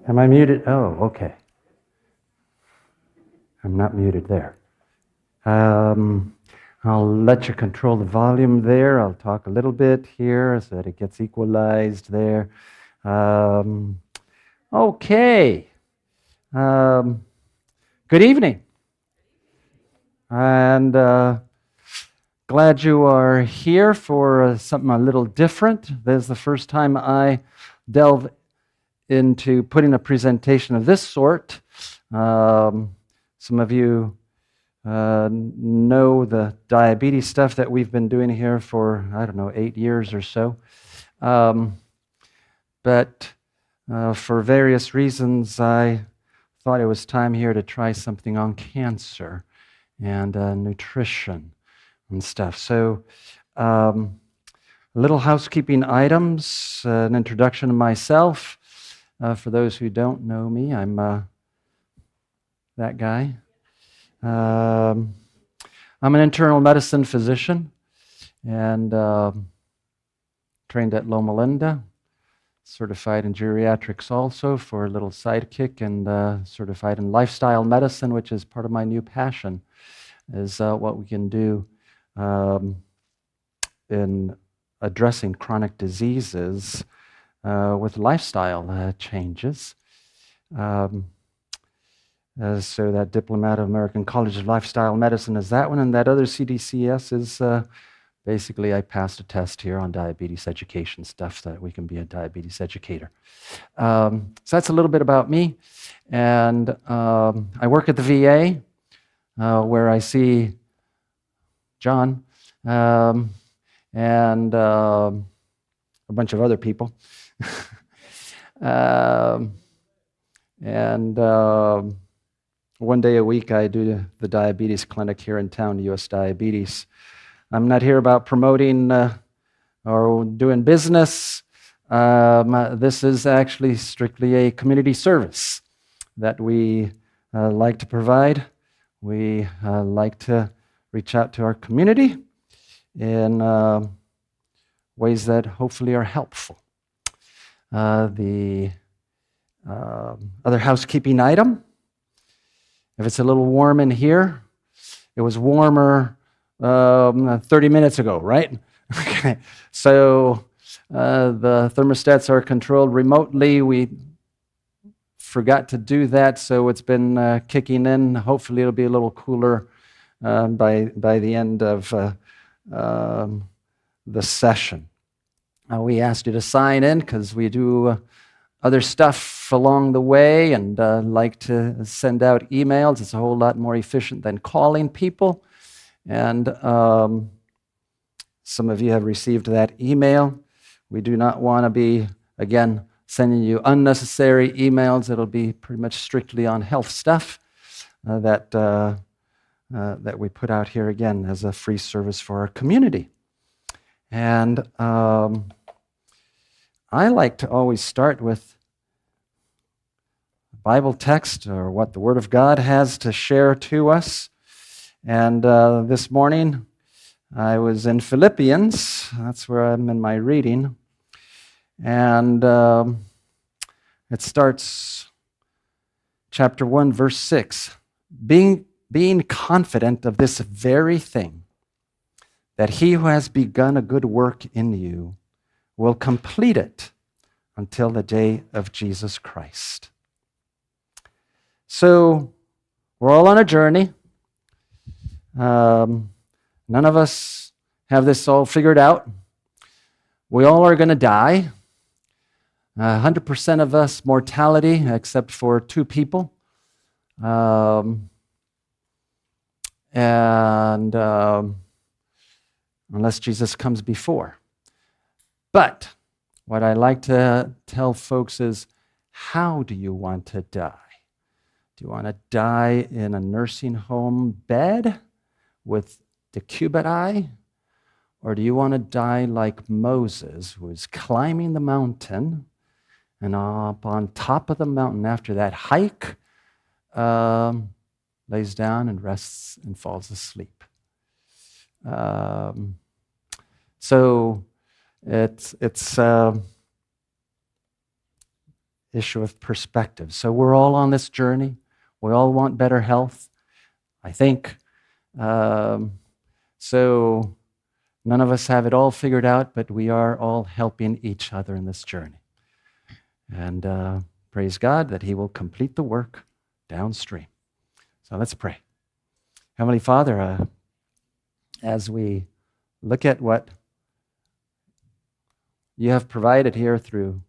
Am I muted? Oh, okay. I'm not muted there. I'll let you control the volume there. I'll talk a little bit here so that it gets equalized there. Okay. Good evening. And glad you are here for something a little different. This is the first time I delve into putting a presentation of this sort. Some of you know the diabetes stuff that we've been doing here for, 8 years or so. But for various reasons, I thought it was time here to try something on cancer and nutrition and stuff. So, little housekeeping items, an introduction of myself. For those who don't know me, I'm that guy. I'm an internal medicine physician and trained at Loma Linda, certified in geriatrics also for a little sidekick, and certified in lifestyle medicine, which is part of my new passion, is what we can do in addressing chronic diseases with lifestyle changes. So that Diplomat of American College of Lifestyle Medicine is that one, and that other CDCS is basically I passed a test here on diabetes education stuff so that we can be a diabetes educator. So that's a little bit about me. And I work at the VA where I see John and a bunch of other people. One day a week, I do the diabetes clinic here in town, US Diabetes. I'm not here about promoting or doing business. This is actually strictly a community service that we like to provide. We like to reach out to our community in ways that hopefully are helpful. The other housekeeping item. If it's a little warm in here, it was warmer 30 minutes ago, right? Okay. So the thermostats are controlled remotely. We forgot to do that, so it's been kicking in. Hopefully it'll be a little cooler by the end of the session. We asked you to sign in because we do other stuff along the way and like to send out emails. It's a whole lot more efficient than calling people. And some of you have received that email. We do not want to be, again, sending you unnecessary emails. It'll be pretty much strictly on health stuff that we put out here, again, as a free service for our community. And I like to always start with Bible text or what the Word of God has to share to us. And this morning, I was in Philippians. That's where I'm in my reading. And it starts, chapter 1, verse 6. Being confident of this very thing, that he who has begun a good work in you will complete it until the day of Jesus Christ. So, we're all on a journey. None of us have this all figured out. We all are going to die. 100% of us mortality, except for 2 people. Unless Jesus comes before. But what I like to tell folks is, how do you want to die? Do you want to die in a nursing home bed with decubitus? Or do you want to die like Moses, who was climbing the mountain, and up on top of the mountain after that hike, lays down and rests and falls asleep? So it's issue of perspective. So we're all on this journey. We all want better health, I think. So none of us have it all figured out, but we are all helping each other in this journey. And praise God that He will complete the work downstream. So let's pray. Heavenly Father, as we look at what You have provided here through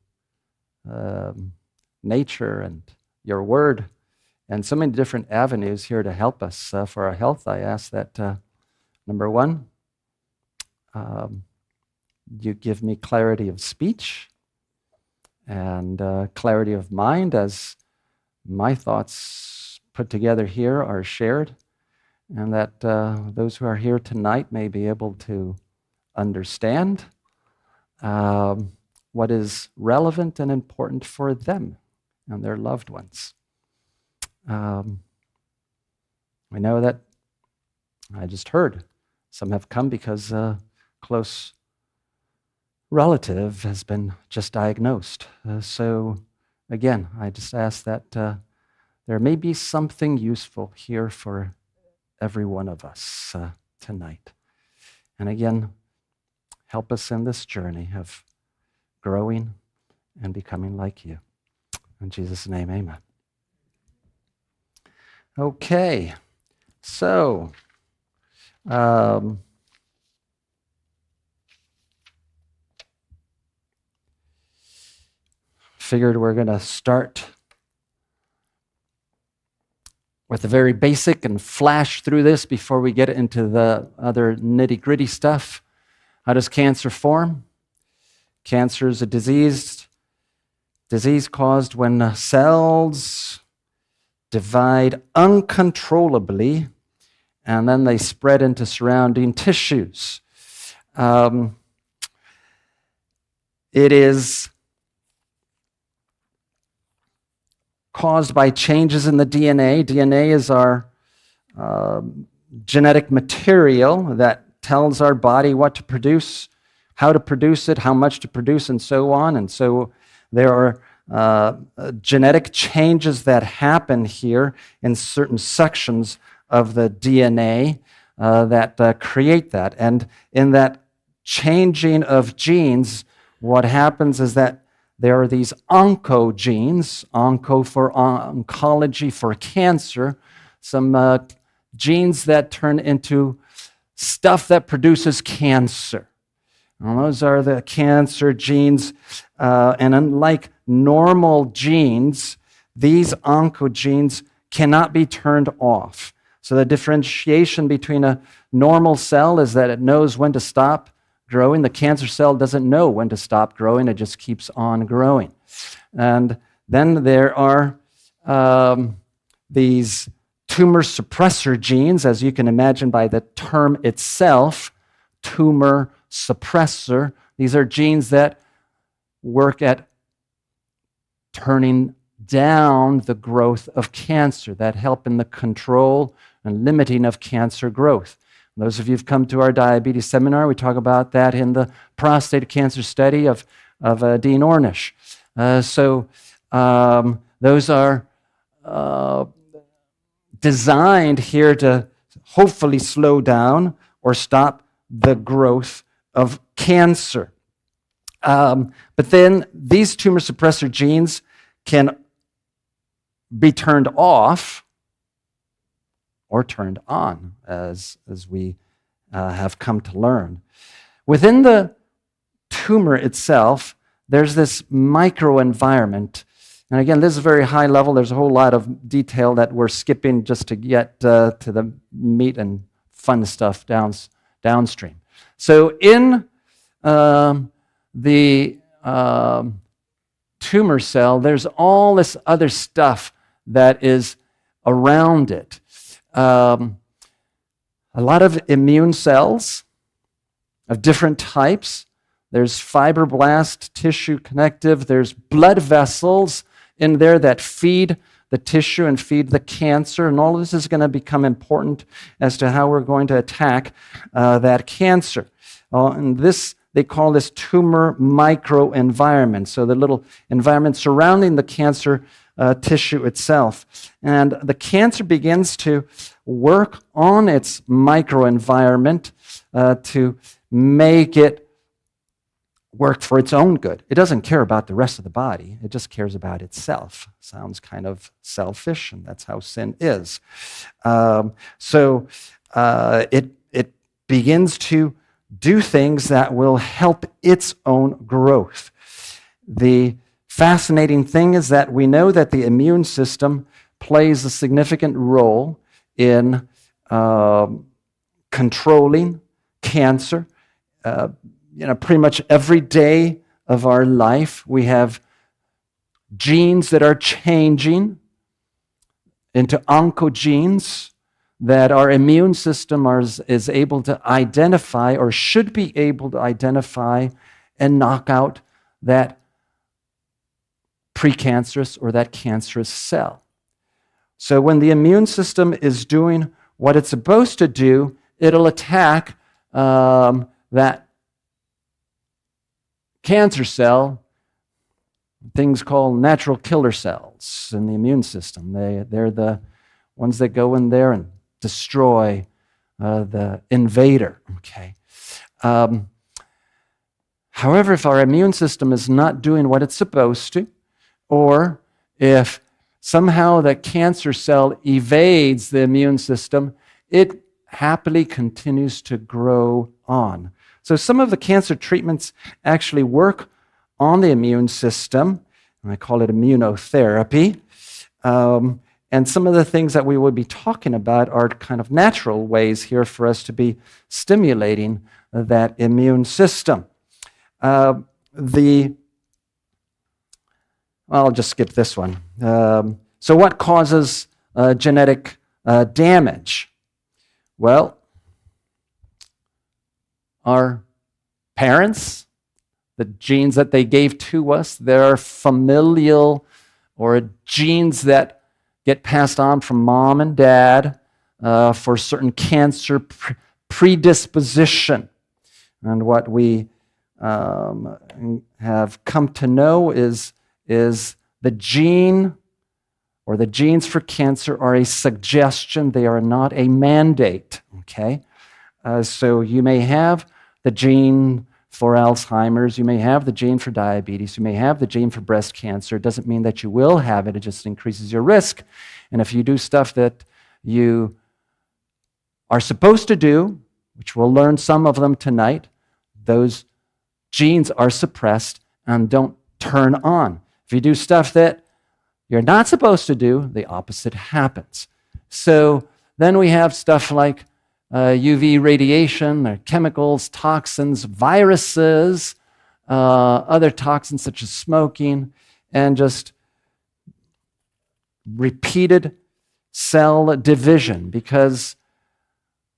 nature and Your Word, and so many different avenues here to help us for our health, I ask that, number one, You give me clarity of speech and clarity of mind as my thoughts put together here are shared, and that those who are here tonight may be able to understand what is relevant and important for them and their loved ones. We know that, I just heard, some have come because a close relative has been just diagnosed. So again, I just ask that there may be something useful here for every one of us tonight. And again, help us in this journey of growing and becoming like You. In Jesus' name, amen. Okay, so figured we're going to start with the very basic and flash through this before we get into the other nitty-gritty stuff. How does cancer form? Cancer is a disease caused when cells divide uncontrollably, and then they spread into surrounding tissues. It is caused by changes in the DNA. DNA is our genetic material that tells our body what to produce, how to produce it, how much to produce, and so on. And so there are genetic changes that happen here in certain sections of the DNA that create that. And in that changing of genes, what happens is that there are these oncogenes, onco for oncology, for cancer, some genes that turn into stuff that produces cancer. And those are the cancer genes. And unlike normal genes, these oncogenes cannot be turned off. So the differentiation between a normal cell is that it knows when to stop growing. The cancer cell doesn't know when to stop growing. It just keeps on growing. And then there are these tumor suppressor genes, as you can imagine by the term itself, tumor suppressor. These are genes that work at turning down the growth of cancer, that help in the control and limiting of cancer growth. Those of you who've come to our diabetes seminar, we talk about that in the prostate cancer study of Dean Ornish. So those are designed here to hopefully slow down or stop the growth of cancer. But then these tumor suppressor genes can be turned off or turned on, as we have come to learn. Within the tumor itself, there's this microenvironment. And again, this is very high level. There's a whole lot of detail that we're skipping just to get to the meat and fun stuff downstream. So in the tumor cell, there's all this other stuff that is around it. A lot of immune cells of different types. There's fibroblast, tissue connective. There's blood vessels in there that feed the tissue and feed the cancer. And all of this is going to become important as to how we're going to attack that cancer. And this they call this tumor microenvironment. So the little environment surrounding the cancer tissue itself. And the cancer begins to work on its microenvironment to make it work for its own good. It doesn't care about the rest of the body. It just cares about itself. Sounds kind of selfish, and that's how sin is. It begins to do things that will help its own growth. The fascinating thing is that we know that the immune system plays a significant role in controlling cancer. Pretty much every day of our life, we have genes that are changing into oncogenes that our immune system is able to identify, or should be able to identify, and knock out that precancerous or that cancerous cell. So when the immune system is doing what it's supposed to do, it'll attack that cancer cell, things called natural killer cells in the immune system. They're the ones that go in there and destroy the invader. Okay. However, if our immune system is not doing what it's supposed to, or if somehow the cancer cell evades the immune system, it happily continues to grow on. So some of the cancer treatments actually work on the immune system, and I call it immunotherapy. And some of the things that we will be talking about are kind of natural ways here for us to be stimulating that immune system. I'll just skip this one. So what causes genetic damage? Well, our parents, the genes that they gave to us, they're familial or genes that get passed on from mom and dad for certain cancer predisposition. And what we have come to know is the gene or the genes for cancer are a suggestion. They are not a mandate, okay? So you may have the gene for Alzheimer's, you may have the gene for diabetes, you may have the gene for breast cancer. It doesn't mean that you will have it, it just increases your risk. And if you do stuff that you are supposed to do, which we'll learn some of them tonight, those genes are suppressed and don't turn on. If you do stuff that you're not supposed to do, the opposite happens. So then we have stuff like UV radiation, chemicals, toxins, viruses, other toxins such as smoking, and just repeated cell division. Because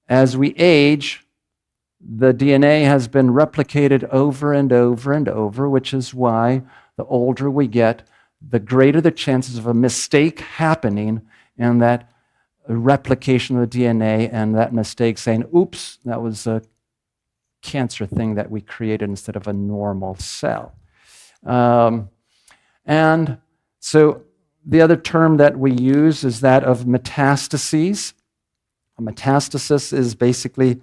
as we age, the DNA has been replicated over and over and over, which is why the older we get, the greater the chances of a mistake happening, and that replication of the DNA and that mistake saying, oops, that was a cancer thing that we created instead of a normal cell. And so the other term that we use is that of metastases. A metastasis is basically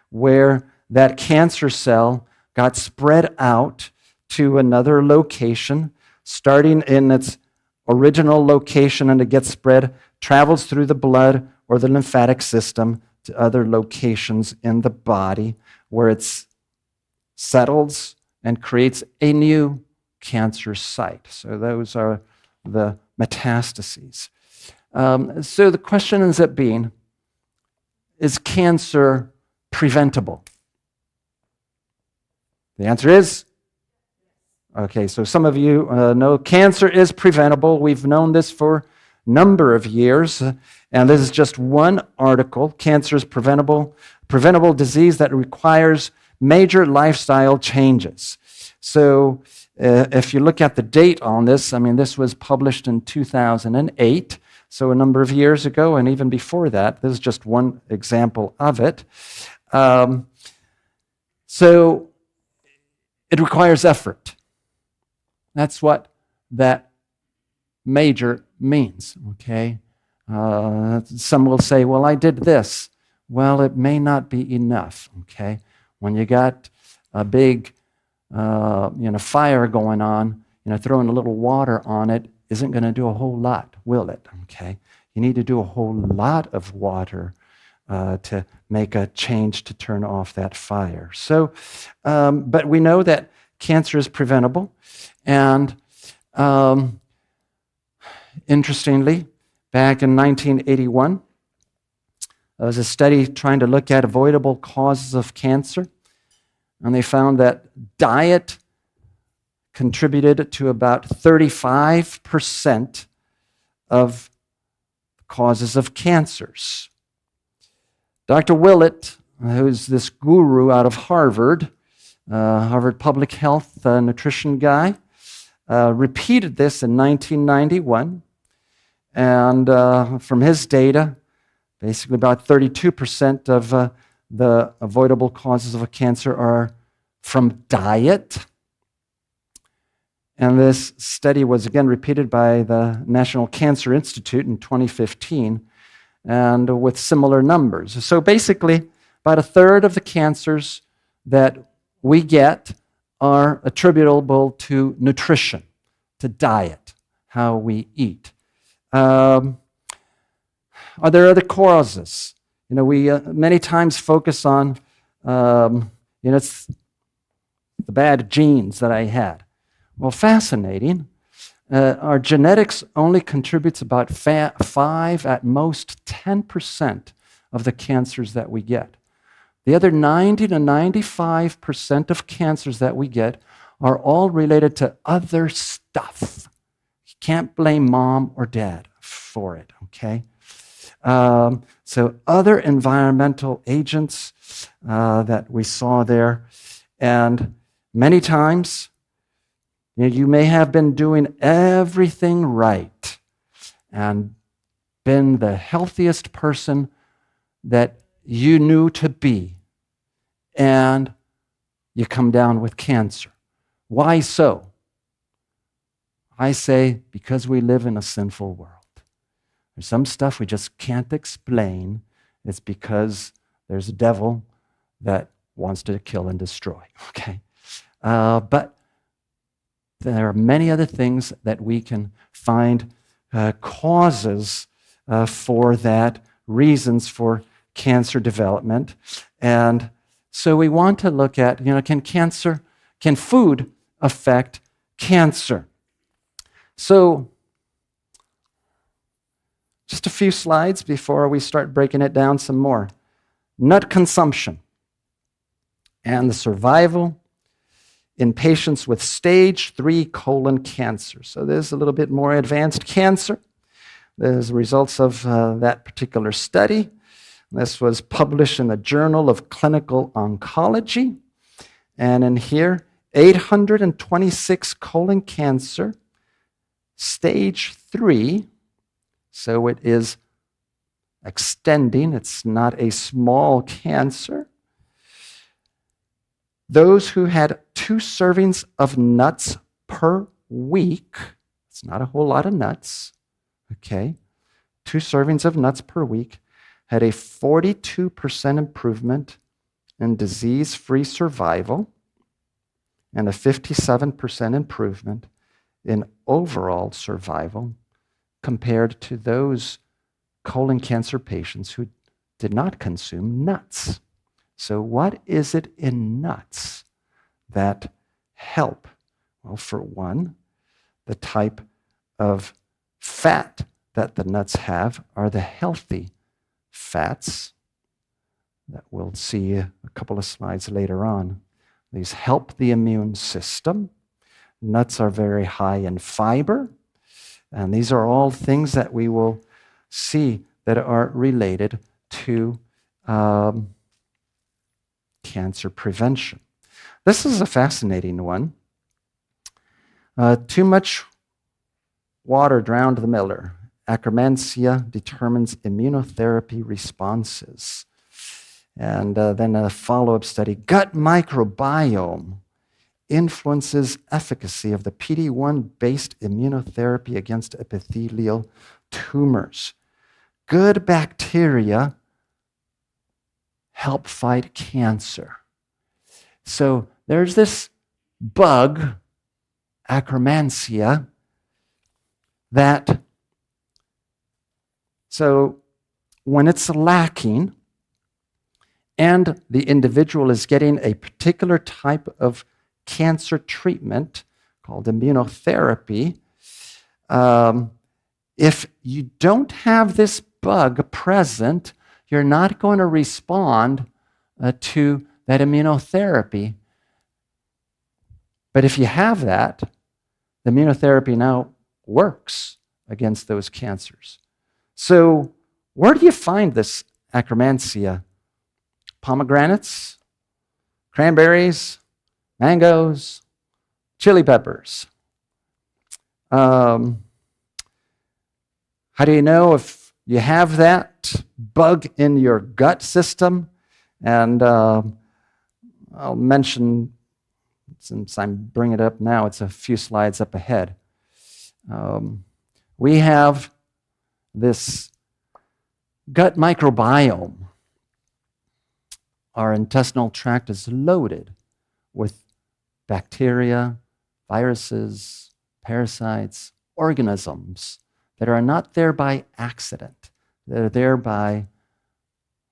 where that cancer cell got spread out to another location, starting in its original location, and it gets spread, travels through the blood or the lymphatic system to other locations in the body where it settles and creates a new cancer site. So those are the metastases. So the question ends up being, is cancer preventable? The answer is, okay, so some of you know cancer is preventable. We've known this for a number of years, and this is just one article. Cancer is preventable disease that requires major lifestyle changes. So if you look at the date on this, I mean, this was published in 2008, so a number of years ago, and even before that. This is just one example of it. So it requires effort. That's what that major means, okay? Some will say, well, I did this. Well, it may not be enough, okay? When you got a big fire going on, throwing a little water on it isn't going to do a whole lot, will it, okay? You need to do a whole lot of water to make a change to turn off that fire. So, but we know that cancer is preventable. And interestingly, back in 1981, there was a study trying to look at avoidable causes of cancer. And they found that diet contributed to about 35% of causes of cancers. Dr. Willett, who's this guru out of Harvard, Harvard Public Health nutrition guy, repeated this in 1991. And from his data, basically about 32% of the avoidable causes of cancer are from diet. And this study was again repeated by the National Cancer Institute in 2015, and with similar numbers. So basically, about a third of the cancers that we get are attributable to nutrition, to diet, how we eat. Are there other causes? We many times focus on, it's the bad genes that I had. Well, fascinating. Our genetics only contributes about 5, at most 10% of the cancers that we get. The other 90 to 95% of cancers that we get are all related to other stuff. You can't blame mom or dad for it, okay? So other environmental agents that we saw there, and many times, you may have been doing everything right and been the healthiest person that you knew to be, and you come down with cancer. Why so? I say, because we live in a sinful world. There's some stuff we just can't explain. It's because there's a devil that wants to kill and destroy, okay? But there are many other things that we can find causes for that, reasons for cancer development. And so we want to look at, can food affect cancer? So just a few slides before we start breaking it down some more. Nut consumption and the survival in patients with stage 3 colon cancer. So there's a little bit more advanced cancer. There's results of that particular study. This was published in the Journal of Clinical Oncology. And in here, 826 colon cancer, stage 3. So it is extending. It's not a small cancer. Those who had 2 servings of nuts per week, it's not a whole lot of nuts, okay? 2 servings of nuts per week had a 42% improvement in disease-free survival and a 57% improvement in overall survival compared to those colon cancer patients who did not consume nuts. So what is it in nuts that help? Well, for one, the type of fat that the nuts have are the healthy fats that we'll see a couple of slides later on. These help the immune system. Nuts are very high in fiber, and these are all things that we will see that are related to cancer prevention. This is a fascinating one. Too much water drowned the miller. Akkermansia determines immunotherapy responses. And then a follow-up study, gut microbiome influences efficacy of the PD-1-based immunotherapy against epithelial tumors. Good bacteria help fight cancer. So there's this bug, Akkermansia, that, so when it's lacking and the individual is getting a particular type of cancer treatment called immunotherapy, if you don't have this bug present, you're not going to respond to that immunotherapy. But if you have that, the immunotherapy now works against those cancers. So where do you find this Akkermansia? Pomegranates, cranberries, mangoes, chili peppers. How do you know if you have that bug in your gut system? And I'll mention, since I'm bringing it up now, it's a few slides up ahead. We have this gut microbiome. Our intestinal tract is loaded with bacteria, viruses, parasites, organisms that are not there by accident. They're there by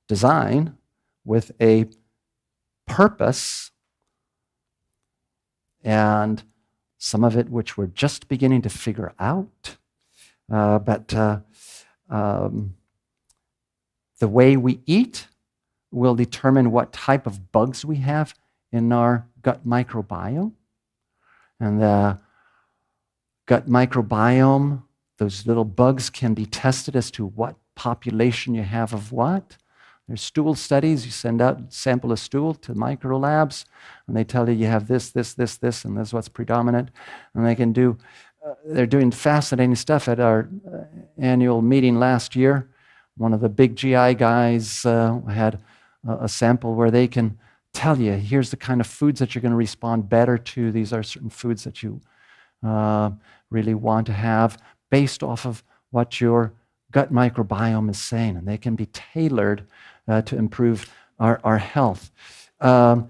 design with a purpose, and some of it which we're just beginning to figure out. But the way we eat will determine what type of bugs we have in our gut microbiome. And the gut microbiome, those little bugs can be tested as to what population you have of what. There's stool studies. You send out a sample of stool to micro labs, and they tell you have this, this, this, this, and this is what's predominant. And they can do, they're doing fascinating stuff at our annual meeting last year. One of the big GI guys had a sample where they can tell you, here's the kind of foods that you're going to respond better to. These are certain foods that you really want to have based off of what your gut microbiome is saying. And they can be tailored to improve our health. When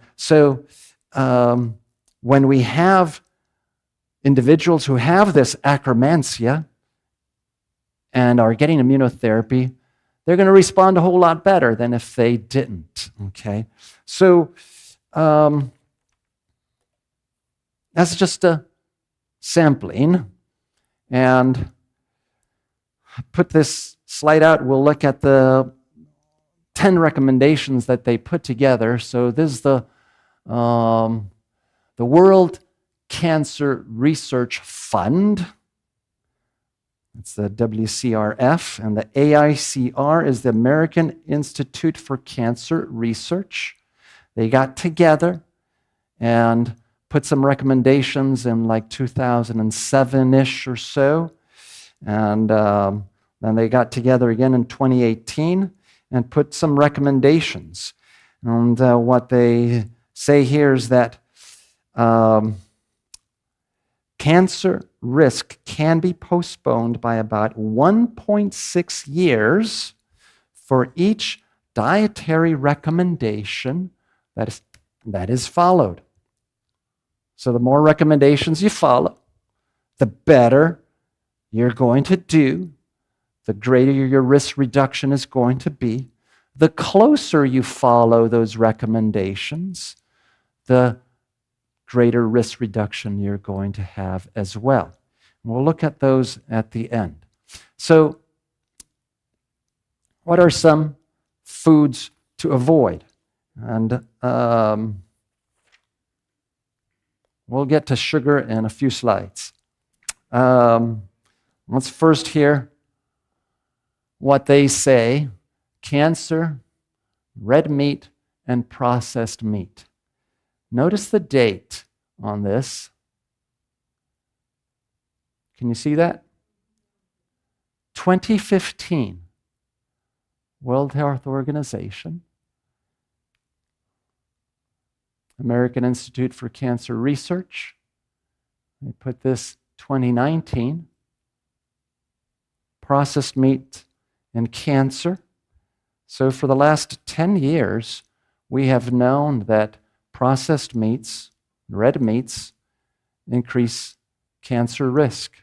we have individuals who have this Akkermansia and are getting immunotherapy, they're going to respond a whole lot better than if they didn't, okay? So that's just a sampling. And I put this slide out. We'll look at the 10 recommendations that they put together. So this is the World Cancer Research Fund. It's the WCRF, and the AICR is the American Institute for Cancer Research. They got together and put some recommendations in like 2007-ish or so. And then they got together again in 2018 and put some recommendations. And what they say here is that cancer risk can be postponed by about 1.6 years for each dietary recommendation that is followed. So the more recommendations you follow, the better you're going to do, the greater your risk reduction is going to be. The closer you follow those recommendations, the greater risk reduction you're going to have as well. And we'll look at those at the end. So, what are some foods to avoid? And we'll get to sugar in a few slides. Let's first hear what they say: cancer, red meat, and processed meat. Notice the date on this. Can you see that? 2015. World Health Organization. American Institute for Cancer Research. They put this 2019. Processed meat and cancer. So for the last 10 years, we have known that processed meats, red meats, increase cancer risk.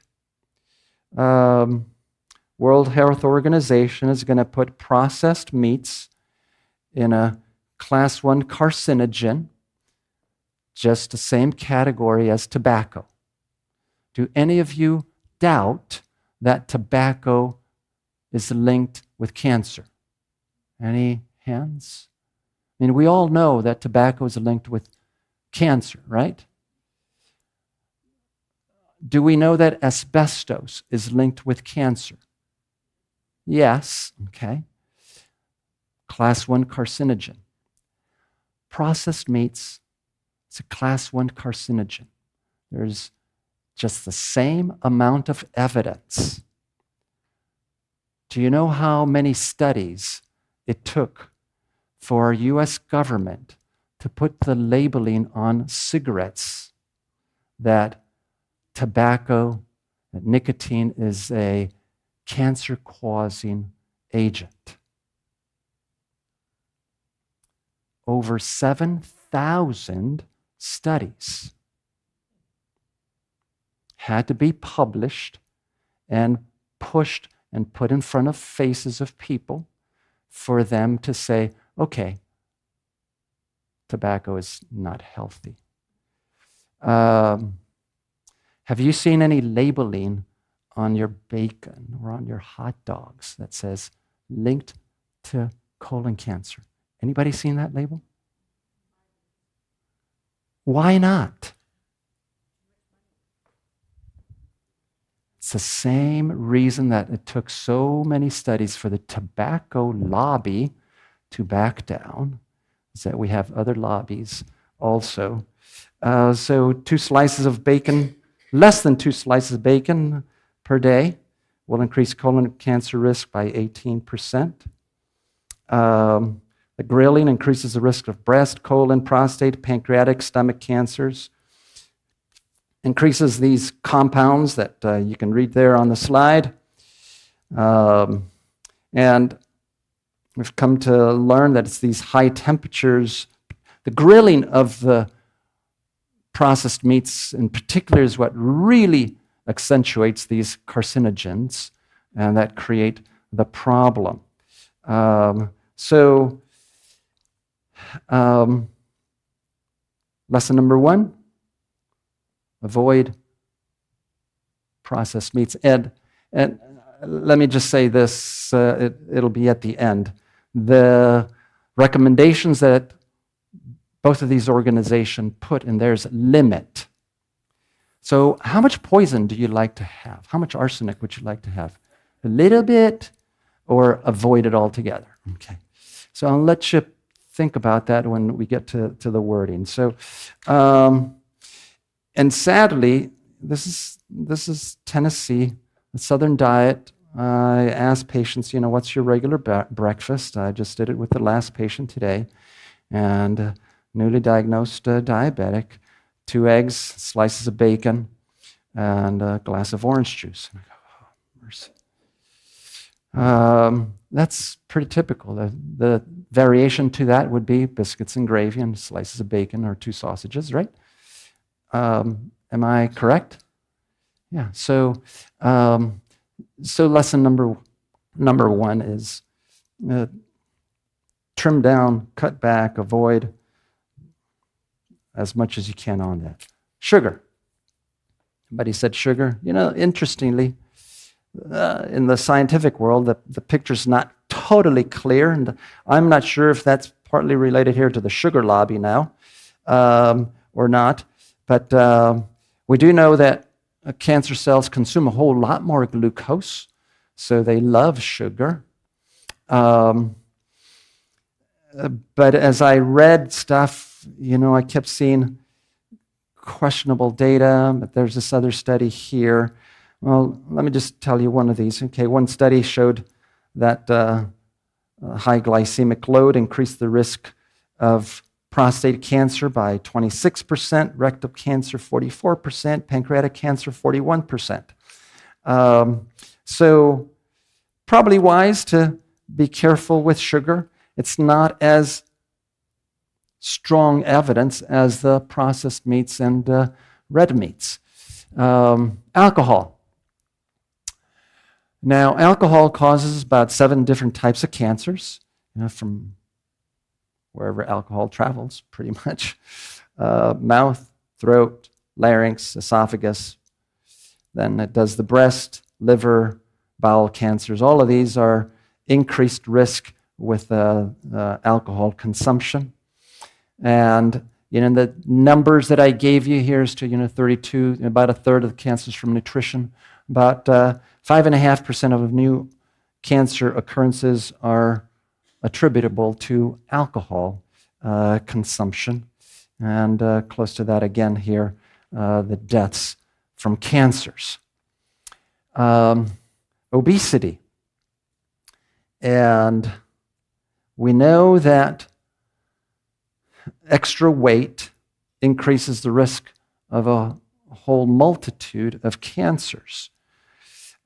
World Health Organization is going to put processed meats in a class 1 carcinogen, just the same category as tobacco. Do any of you doubt that tobacco is linked with cancer? Any hands? I mean, we all know that tobacco is linked with cancer, right? Do we know that asbestos is linked with cancer? Yes, okay. Class 1 carcinogen. Processed meats, it's a class 1 carcinogen. There's just the same amount of evidence. Do you know how many studies it took for our U.S. government to put the labeling on cigarettes that tobacco, that nicotine is a cancer-causing agent? Over 7,000 studies had to be published and pushed and put in front of faces of people for them to say, okay, tobacco is not healthy. Have you seen any labeling on your bacon or on your hot dogs that says linked to colon cancer? Anybody seen that label? Why not? It's the same reason that it took so many studies for the tobacco lobby to back down, is that we have other lobbies also. So 2 slices of bacon, less than 2 slices of bacon per day will increase colon cancer risk by 18%. The grilling increases the risk of breast, colon, prostate, pancreatic, stomach cancers. Increases these compounds that you can read there on the slide. And we've come to learn that it's these high temperatures. The grilling of the processed meats in particular is what really accentuates these carcinogens and that create the problem. Lesson number 1, avoid processed meats. And let me just say this, it'll be at the end. The recommendations that both of these organizations put in theirs limit. So how much poison do you like to have? How much arsenic would you like to have? A little bit or avoid it altogether? Okay. So I'll let you think about that when we get to the wording. So, and sadly, this is Tennessee, the Southern diet. I ask patients, what's your regular breakfast? I just did it with the last patient today, and newly diagnosed diabetic, 2 eggs, slices of bacon, and a glass of orange juice. And I go, oh, mercy. That's pretty typical. The variation to that would be biscuits and gravy and slices of bacon or 2 sausages, right? Am I correct? Yeah. So lesson number 1 is trim down, cut back, avoid as much as you can on that. Sugar. Somebody said sugar. Interestingly, in the scientific world, the picture's not totally clear, and I'm not sure if that's partly related here to the sugar lobby now or not. But we do know that cancer cells consume a whole lot more glucose, so they love sugar. But as I read stuff, I kept seeing questionable data, but there's this other study here. Well, let me just tell you one of these. Okay, one study showed that high glycemic load increased the risk of prostate cancer by 26%, rectal cancer 44%, pancreatic cancer 41%. So probably wise to be careful with sugar. It's not as strong evidence as the processed meats and red meats. Alcohol. Now, alcohol causes about 7 different types of cancers, from wherever alcohol travels, pretty much. Mouth, throat, larynx, esophagus. Then it does the breast, liver, bowel cancers. All of these are increased risk with alcohol consumption. And the numbers that I gave you here is to 32, about a third of the cancers from nutrition. About 5.5% of new cancer occurrences are attributable to alcohol consumption. And close to that again here, the deaths from cancers. Obesity. And we know that extra weight increases the risk of a whole multitude of cancers.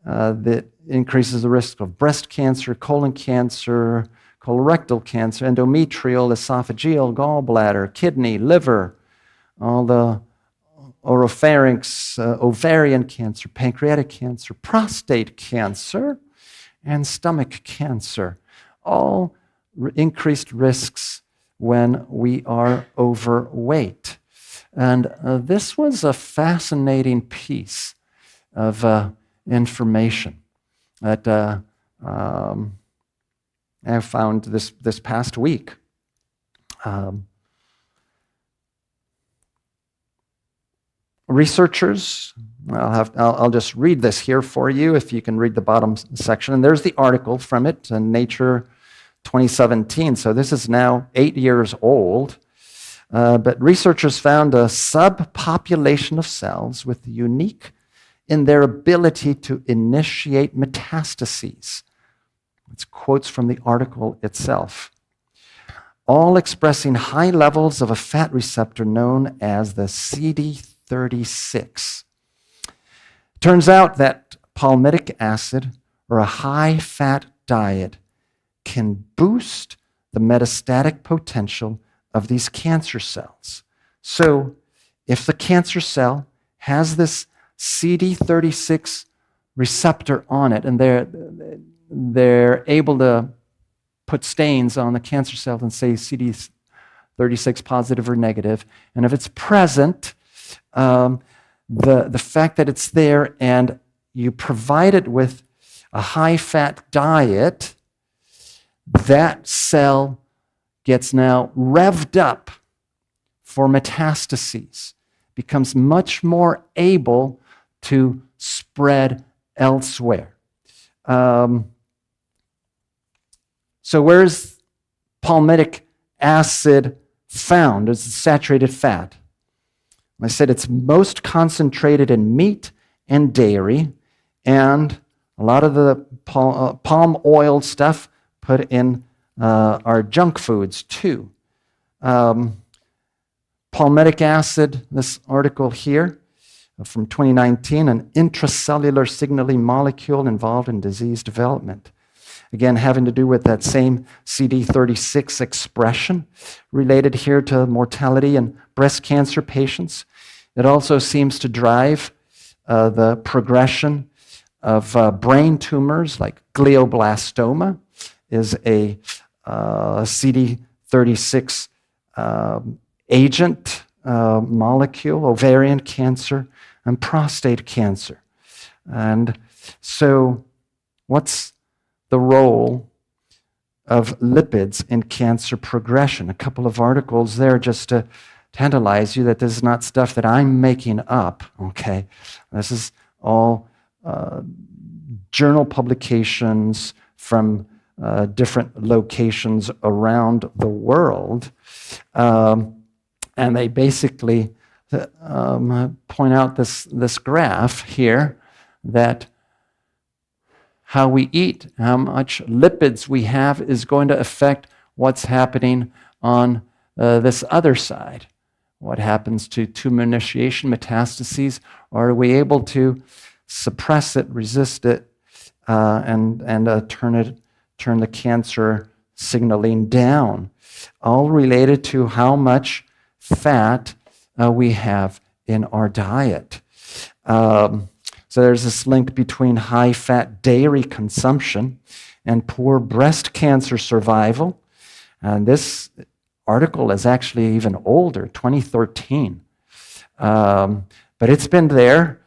That increases the risk of breast cancer, colon cancer, colorectal cancer, endometrial, esophageal, gallbladder, kidney, liver, all the oropharynx, ovarian cancer, pancreatic cancer, prostate cancer, and stomach cancer. All increased risks when we are overweight. And this was a fascinating piece of information that I found this past week. Researchers, I'll just read this here for you if you can read the bottom section. And there's the article from it in Nature 2017. So this is now 8 years old. But researchers found a subpopulation of cells with unique in their ability to initiate metastases. It's quotes from the article itself. All expressing high levels of a fat receptor known as the CD36. Turns out that palmitic acid or a high-fat diet can boost the metastatic potential of these cancer cells. So if the cancer cell has this CD36 receptor on it, and they're able to put stains on the cancer cell and say CD36 positive or negative, and if it's present, the fact that it's there and you provide it with a high-fat diet, that cell gets now revved up for metastases, becomes much more able to spread elsewhere. So where's palmitic acid found? It's saturated fat. I said it's most concentrated in meat and dairy, and a lot of the palm oil stuff put in our junk foods too. Palmitic acid, this article here from 2019, an intracellular signaling molecule involved in disease development. Again, having to do with that same CD36 expression related here to mortality in breast cancer patients. It also seems to drive the progression of brain tumors like glioblastoma is a CD36 agent molecule, ovarian cancer, and prostate cancer. And so what's the role of lipids in cancer progression? A couple of articles there just to tantalize you that this is not stuff that I'm making up, okay? This is all journal publications from different locations around the world. And they basically point out this graph here that how we eat, how much lipids we have is going to affect what's happening on this other side? What happens to tumor initiation, metastases? Or are we able to suppress it, resist it, and turn the cancer signaling down? All related to how much fat we have in our diet. So there's this link between high-fat dairy consumption and poor breast cancer survival. And this article is actually even older, 2013. But it's been there.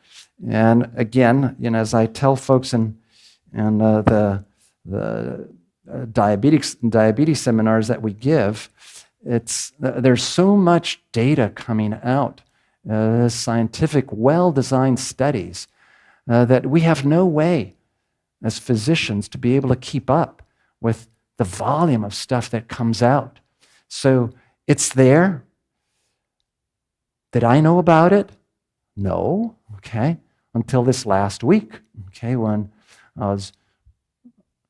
And again, as I tell folks in the diabetes seminars that we give, there's so much data coming out, scientific, well-designed studies, that we have no way as physicians to be able to keep up with the volume of stuff that comes out. So it's there. Did I know about it? No, okay, until this last week, okay, when I was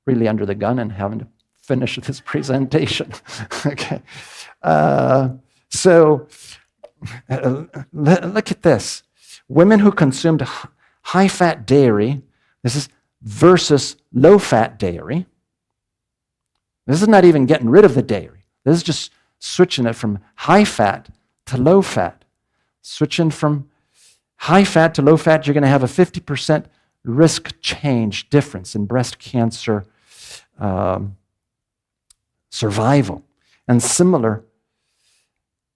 really under the gun and having to finish this presentation. Okay, so look at this. Women who consumed high-fat dairy, this is versus low-fat dairy. This is not even getting rid of the dairy. This is just switching it from high-fat to low-fat. Switching from high-fat to low-fat, you're going to have a 50% risk change difference in breast cancer survival. And similar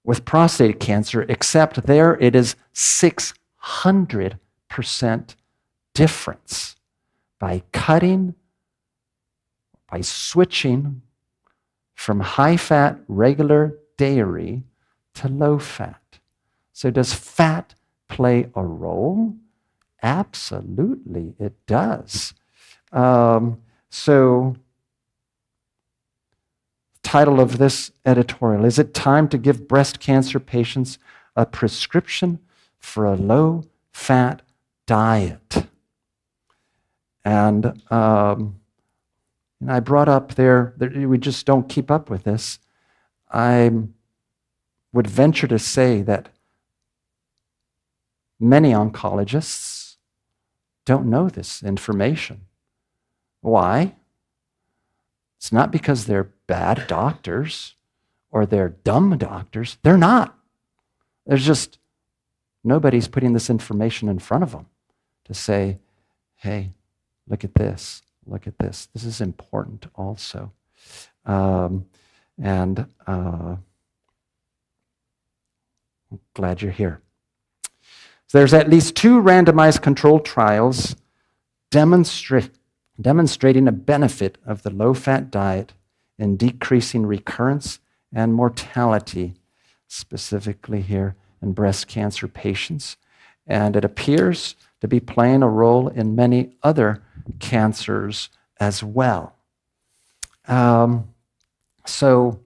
with prostate cancer, except there it is 600% difference by switching from high-fat regular dairy to low-fat. So does fat play a role? Absolutely, it does. So, title of this editorial, is it time to give breast cancer patients a prescription for a low-fat diet? And I brought up there that we just don't keep up with this. I would venture to say that many oncologists don't know this information. Why? It's not because they're bad doctors or they're dumb doctors. They're not. There's just nobody's putting this information in front of them to say, hey, look at this. Look at this. This is important also. I'm glad you're here. So there's at least 2 randomized controlled trials demonstrating a benefit of the low-fat diet in decreasing recurrence and mortality, specifically here in breast cancer patients. And it appears to be playing a role in many other cancers as well. So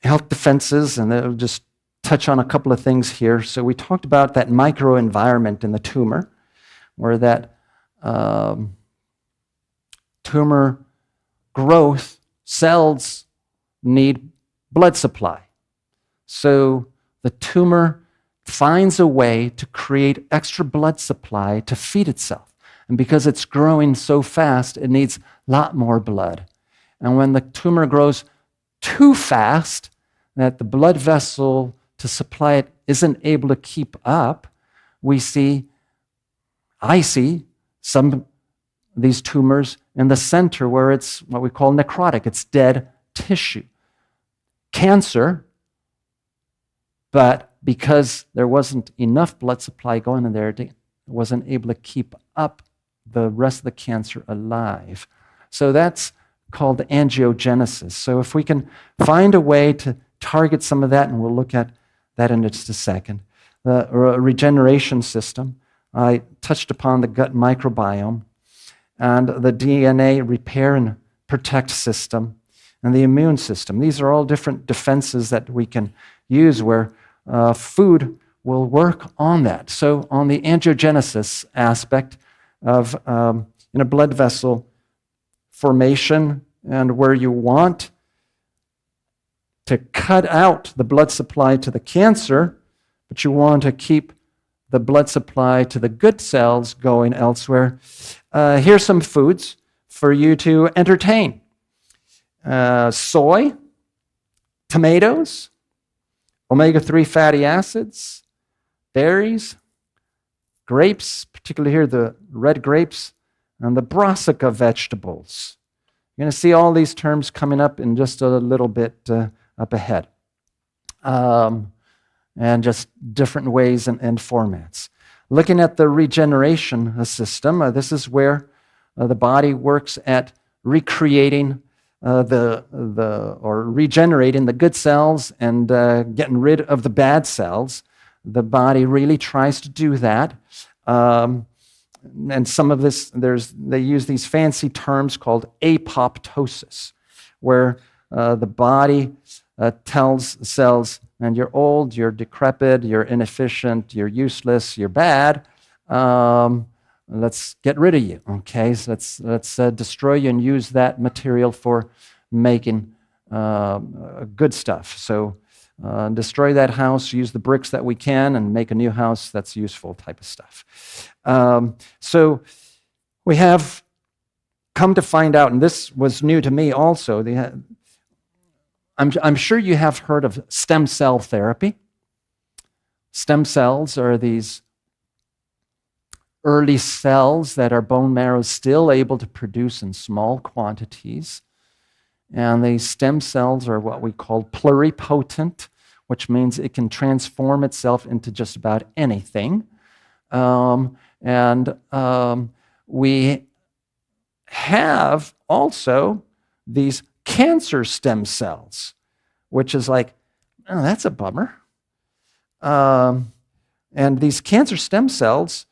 health defenses, and I'll just touch on a couple of things here. So we talked about that microenvironment in the tumor, where that tumor growth cells need blood supply. So the tumor finds a way to create extra blood supply to feed itself. And because it's growing so fast, it needs a lot more blood. And when the tumor grows too fast, that the blood vessel to supply it isn't able to keep up, I see some of these tumors in the center where it's what we call necrotic. It's dead tissue. Cancer, but because there wasn't enough blood supply going in there, it wasn't able to keep up the rest of the cancer alive. So that's called angiogenesis. So if we can find a way to target some of that, and we'll look at that in just a second. The regeneration system, I touched upon the gut microbiome, and the DNA repair and protect system, and the immune system. These are all different defenses that we can use where food will work on that. So on the angiogenesis aspect of in a blood vessel formation, and where you want to cut out the blood supply to the cancer, but you want to keep the blood supply to the good cells going elsewhere. Here's some foods for you to entertain. Soy, tomatoes, omega-3 fatty acids, berries, grapes, particularly here the red grapes, and the brassica vegetables. You're going to see all these terms coming up in just a little bit up ahead. And just different ways and or looking at the regeneration system, this is where the body works at recreating or regenerating the good cells and getting rid of the bad cells. The body really tries to do that. And some of this, they use these fancy terms called apoptosis, where the body tells cells, and you're old, you're decrepit, you're inefficient, you're useless, you're bad. Let's get rid of you. Okay, so let's destroy you and use that material for making good stuff. So destroy that house, use the bricks that we can, and make a new house that's useful type of stuff. So we have come to find out, and this was new to me also. I'm sure you have heard of stem cell therapy. Stem cells are these early cells that our bone marrow is still able to produce in small quantities. And these stem cells are what we call pluripotent, which means it can transform itself into just about anything. We have also these cancer stem cells, which is like, oh, that's a bummer. And these cancer stem cells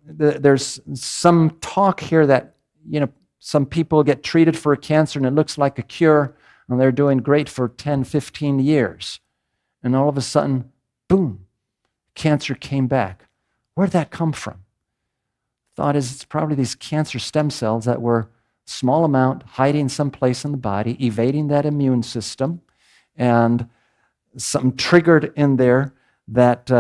there's some talk here that, some people get treated for a cancer and it looks like a cure and they're doing great for 10, 15 years. And all of a sudden, boom, cancer came back. Where'd that come from? Thought is it's probably these cancer stem cells that were small amount, hiding someplace in the body, evading that immune system, and something triggered in there that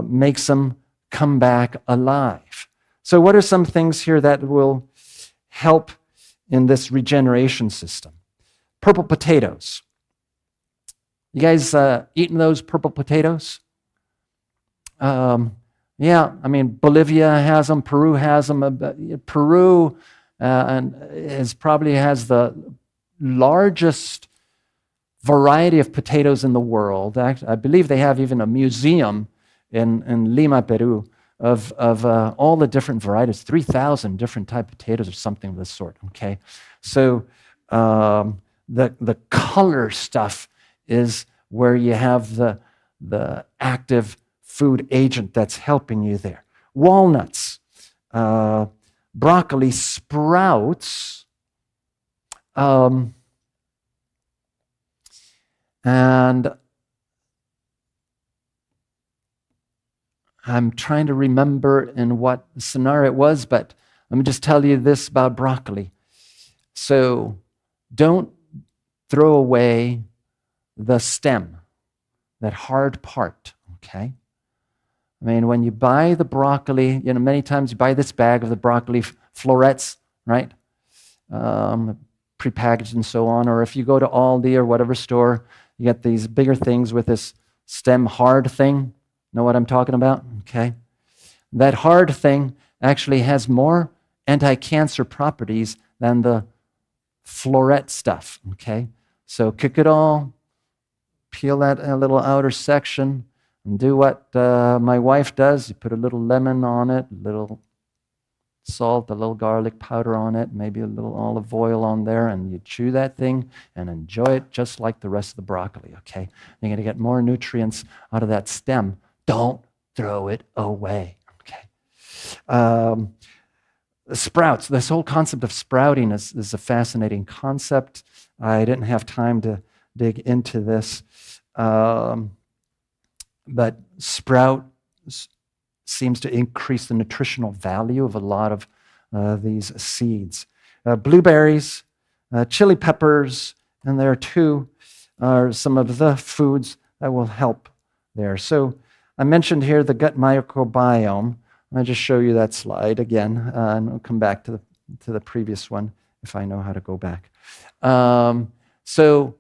makes them come back alive. So what are some things here that will help in this regeneration system? Purple potatoes. You guys eating those purple potatoes? Yeah, I mean, Bolivia has them, Peru has them. Peru probably has the largest variety of potatoes in the world. I believe they have even a museum in Lima, Peru, of all the different varieties, 3,000 different type of potatoes or something of this sort, okay? So the color stuff is where you have the active food agent that's helping you there. Walnuts, broccoli sprouts, and I'm trying to remember in what scenario it was, but let me just tell you this about broccoli. So don't throw away the stem, that hard part, okay? I mean, when you buy the broccoli, many times you buy this bag of the broccoli florets, right? Prepackaged and so on. Or if you go to Aldi or whatever store, you get these bigger things with this stem hard thing. Know what I'm talking about? Okay. That hard thing actually has more anti-cancer properties than the floret stuff, okay? So cook it all, peel that little outer section, and do what my wife does. You put a little lemon on it, a little salt, a little garlic powder on it, maybe a little olive oil on there, and you chew that thing and enjoy it just like the rest of the broccoli, okay? You're going to get more nutrients out of that stem. Don't throw it away, okay? Sprouts, this whole concept of sprouting is a fascinating concept. I didn't have time to dig into this. But sprout seems to increase the nutritional value of a lot of these seeds. Blueberries, chili peppers in there too are some of the foods that will help there. So I mentioned here the gut microbiome. I'll just show you that slide again, and we'll come back to the previous one if I know how to go back. So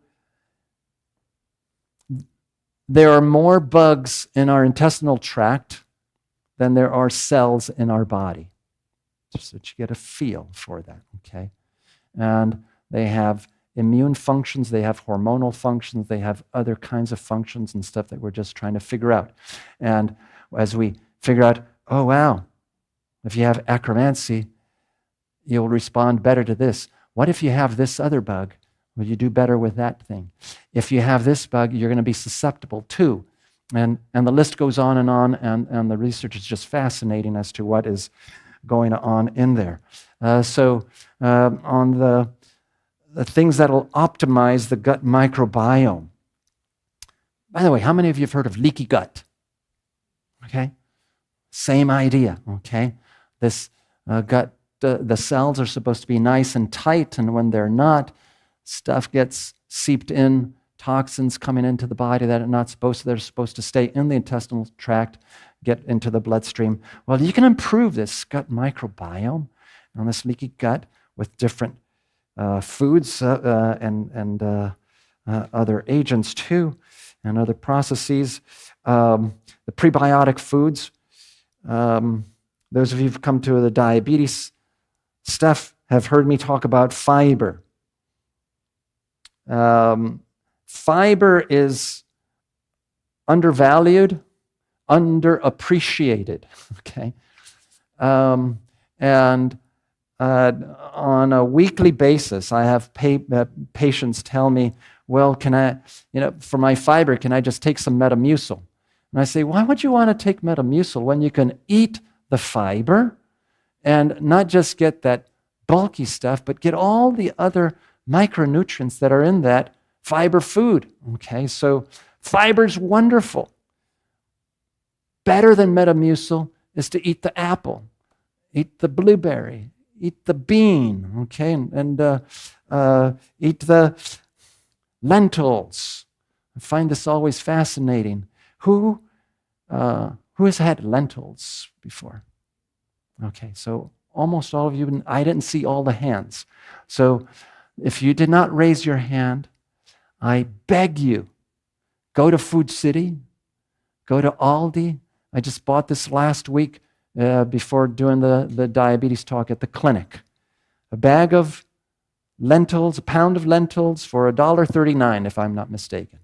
there are more bugs in our intestinal tract than there are cells in our body. Just so that you get a feel for that, okay? And they have immune functions, they have hormonal functions, they have other kinds of functions and stuff that we're just trying to figure out. And as we figure out, oh wow, if you have acromancy, you'll respond better to this. What if you have this other bug? Will you do better with that thing? If you have this bug, you're going to be susceptible too. And the list goes on, and the research is just fascinating as to what is going on in there. So on the things that will optimize the gut microbiome. By the way, how many of you have heard of leaky gut? Okay? Same idea, okay? This gut, the cells are supposed to be nice and tight, and when they're not, stuff gets seeped in, toxins coming into the body that are not supposed to. They're supposed to stay in the intestinal tract, get into the bloodstream. Well, you can improve this gut microbiome and this leaky gut with different foods and other agents too, and other processes. The prebiotic foods. Those of you who've come to the diabetes stuff have heard me talk about fiber. Fiber is undervalued, underappreciated, okay? And on a weekly basis, I have patients tell me, well, can I, for my fiber, can I just take some Metamucil? And I say, why would you want to take Metamucil when you can eat the fiber and not just get that bulky stuff, but get all the other micronutrients that are in that fiber food, okay? So fiber's wonderful. Better than Metamucil is to eat the apple, eat the blueberry, eat the bean, okay? And eat the lentils. I find this always fascinating. Who has had lentils before? Okay, so almost all of you, I didn't see all the hands. So if you did not raise your hand, I beg you, go to Food City, go to Aldi. I just bought this last week before doing the diabetes talk at the clinic. A bag of lentils, a pound of lentils for $1.39, if I'm not mistaken.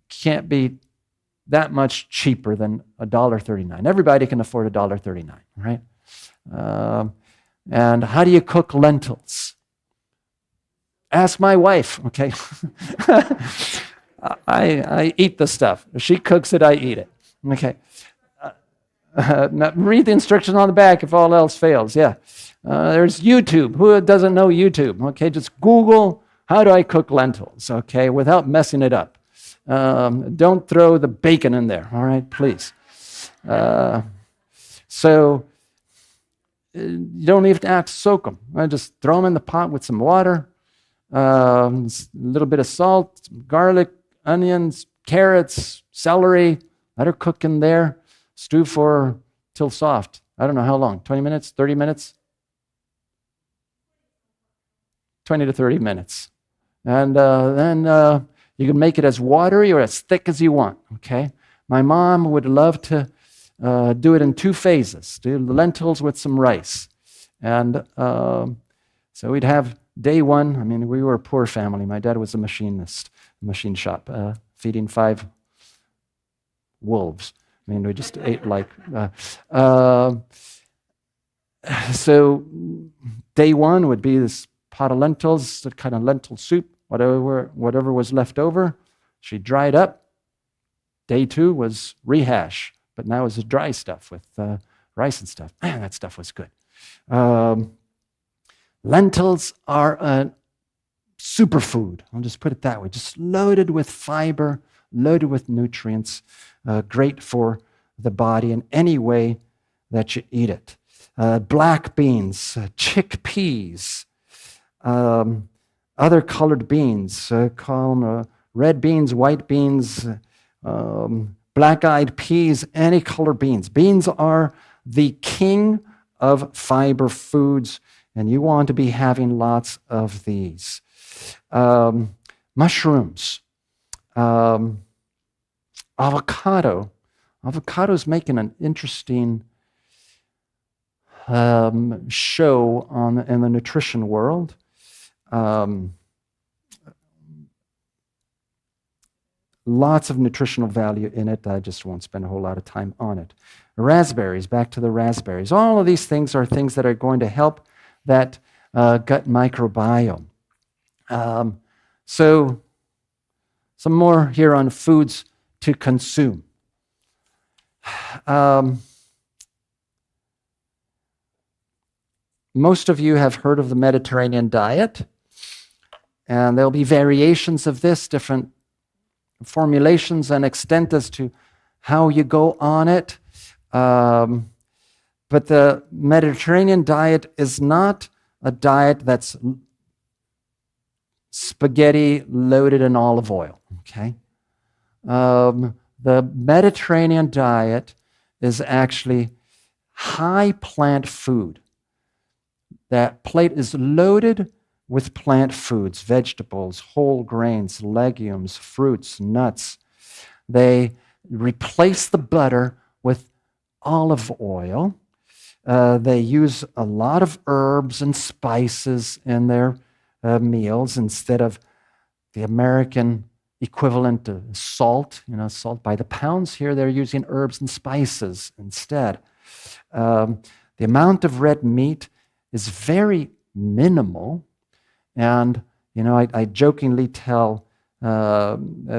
Can't be that much cheaper than $1.39. Everybody can afford $1.39, right? And how do you cook lentils? Ask my wife, okay? I eat the stuff. If she cooks it, I eat it, okay? Read the instructions on the back if all else fails, yeah. There's YouTube. Who doesn't know YouTube? Okay, just Google, how do I cook lentils, okay, without messing it up. Don't throw the bacon in there, all right, please. So you don't even have to soak them. I just throw them in the pot with some water, a little bit of salt, garlic, onions, carrots, celery. Let her cook in there. Stew till soft. I don't know how long, 20 minutes, 30 minutes? 20 to 30 minutes. And then you can make it as watery or as thick as you want, okay? My mom would love to do it in 2 phases, do the lentils with some rice. And so we'd have day 1. I mean, we were a poor family. My dad was a machinist, machine shop, feeding 5 wolves. I mean, we just ate like... So day 1 would be this pot of lentils, the kind of lentil soup, whatever was left over. She dried up. Day 2 was rehash, but now it's the dry stuff with rice and stuff. Man, that stuff was good. Lentils are a superfood. I'll just put it that way. Just loaded with fiber, loaded with nutrients, great for the body in any way that you eat it. Black beans, chickpeas, other colored beans, call them red beans, white beans, black-eyed peas, any color beans. Beans are the king of fiber foods, and you want to be having lots of these. Mushrooms, avocado. Avocado's making an interesting show in the nutrition world. Lots of nutritional value in it. I just won't spend a whole lot of time on it. Raspberries, back to the raspberries. All of these things are things that are going to help that gut microbiome. So some more here on foods to consume. Most of you have heard of the Mediterranean diet, and there'll be variations of this, different formulations and extent as to how you go on it. But the Mediterranean diet is not a diet that's spaghetti loaded in olive oil, okay? The Mediterranean diet is actually high plant food. That plate is loaded with plant foods, vegetables, whole grains, legumes, fruits, nuts. They replace the butter with olive oil. They use a lot of herbs and spices in their meals instead of the American equivalent to salt. Salt by the pounds. Here they're using herbs and spices instead. The amount of red meat is very minimal. And, I jokingly tell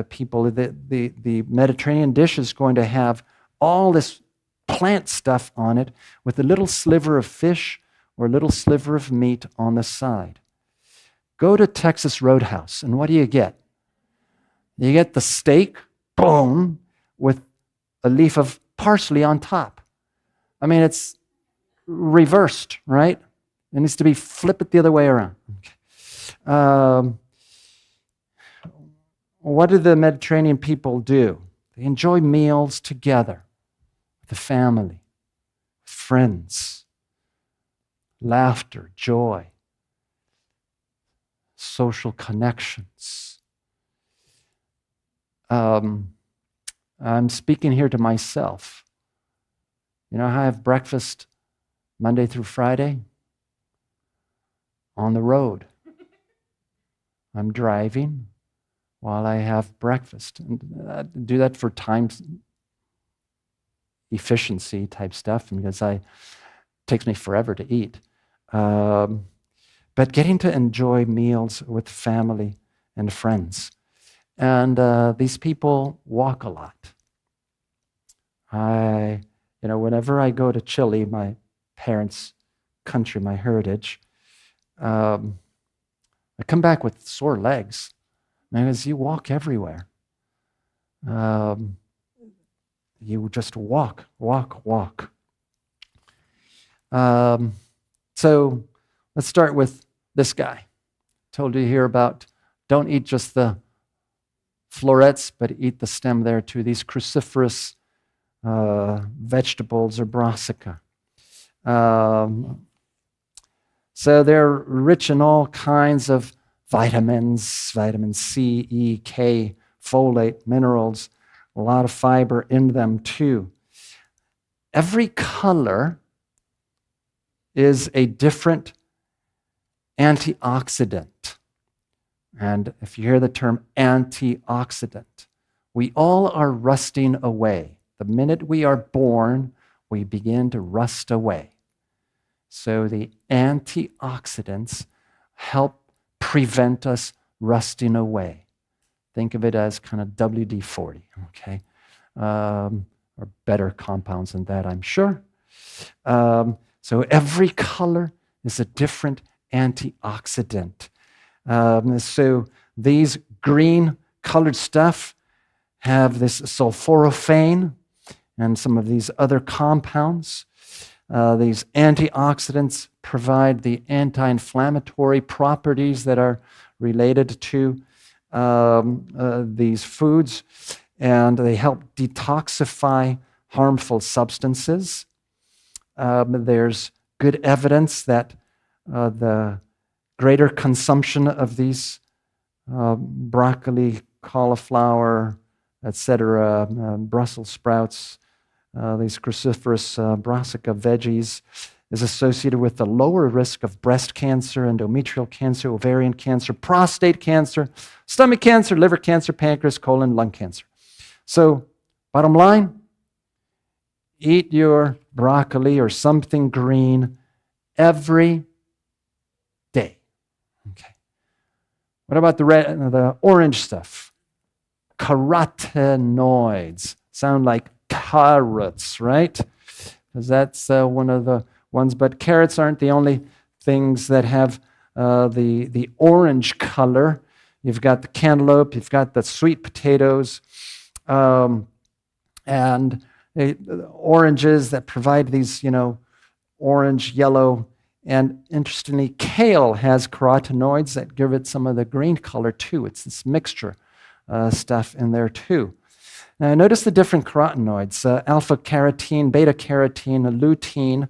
people that the Mediterranean dish is going to have all this plant stuff on it with a little sliver of fish or a little sliver of meat on the side. Go to Texas Roadhouse, and what do you get? You get the steak, boom, with a leaf of parsley on top. I mean, it's reversed, right? It needs to be flip it the other way around. Okay. What do the Mediterranean people do? They enjoy meals together with the family, friends, laughter, joy, social connections. I'm speaking here to myself. I have breakfast Monday through Friday on the road. I'm driving while I have breakfast. And I do that for time efficiency type stuff because it takes me forever to eat. But getting to enjoy meals with family and friends. And these people walk a lot. Whenever I go to Chile, my parents' country, my heritage, I come back with sore legs because you walk everywhere. You just walk. So let's start with this guy. Told you here about don't eat just the florets, but eat the stem there too. These cruciferous vegetables or brassica. So they're rich in all kinds of vitamins, vitamin C, E, K, folate, minerals, a lot of fiber in them too. Every color is a different antioxidant. And if you hear the term antioxidant, we all are rusting away. The minute we are born, we begin to rust away. So the antioxidants help prevent us rusting away. Think of it as kind of WD-40, okay? Or better compounds than that, I'm sure. So every color is a different antioxidant. So these green colored stuff have this sulforaphane and some of these other compounds. These antioxidants provide the anti-inflammatory properties that are related to these foods, and they help detoxify harmful substances. There's good evidence that the greater consumption of these broccoli, cauliflower, etc., Brussels sprouts, these cruciferous brassica veggies, is associated with the lower risk of breast cancer, endometrial cancer, ovarian cancer, prostate cancer, stomach cancer, liver cancer, pancreas, colon, lung cancer. So, bottom line, eat your broccoli or something green every day. Okay. What about the orange stuff? Carotenoids. Sound like carrots, right? Because that's one of the ones. But carrots aren't the only things that have the orange color. You've got the cantaloupe, you've got the sweet potatoes, and oranges that provide these, orange, yellow, and interestingly, kale has carotenoids that give it some of the green color too. It's this mixture stuff in there too. Now, notice the different carotenoids: alpha-carotene, beta-carotene, lutein,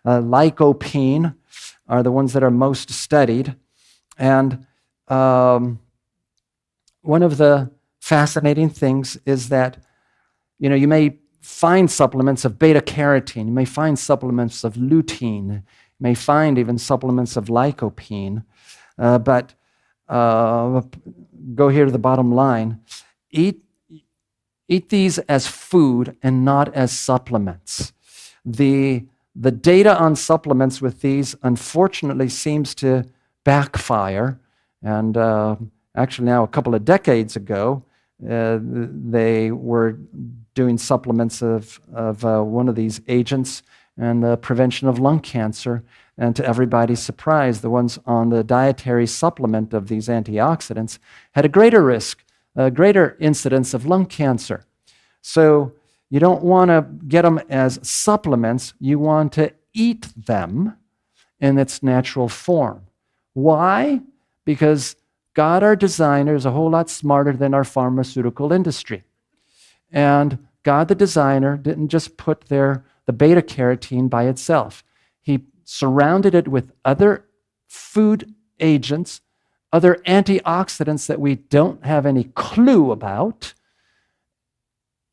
lycopene are the ones that are most studied. And one of the fascinating things is that, you may find supplements of beta-carotene, you may find supplements of lutein, you may find even supplements of lycopene, but go here to the bottom line. Eat these as food and not as supplements. The data on supplements with these, unfortunately, seems to backfire. And actually now, a couple of decades ago, they were doing supplements of one of these agents and the prevention of lung cancer. And to everybody's surprise, the ones on the dietary supplement of these antioxidants had a greater risk, a greater incidence of lung cancer. So you don't want to get them as supplements. You want to eat them in its natural form. Why? Because God, our designer, is a whole lot smarter than our pharmaceutical industry. And God, the designer, didn't just put there the beta-carotene by itself. He surrounded it with other food agents, other antioxidants that we don't have any clue about,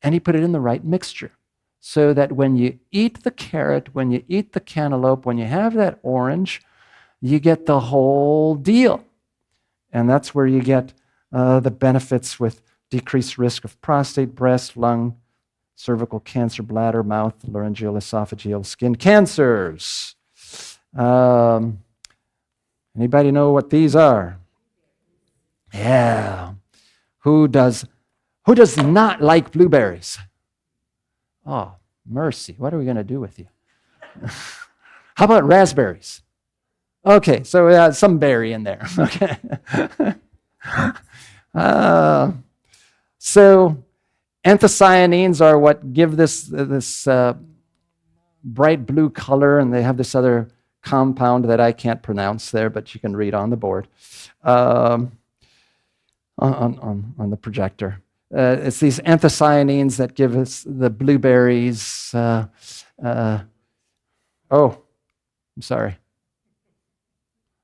and he put it in the right mixture so that when you eat the carrot, when you eat the cantaloupe, when you have that orange, you get the whole deal. And that's where you get the benefits with decreased risk of prostate, breast, lung, cervical cancer, bladder, mouth, laryngeal, esophageal, skin cancers. Anybody know what these are? Yeah. Who does not like blueberries? Oh, mercy. What are we going to do with you? How about raspberries? Okay, so we have some berry in there. Okay. So anthocyanins are what give this bright blue color, and they have this other compound that I can't pronounce there, but you can read on the board, on the projector. It's these anthocyanins that give us the blueberries. I'm sorry.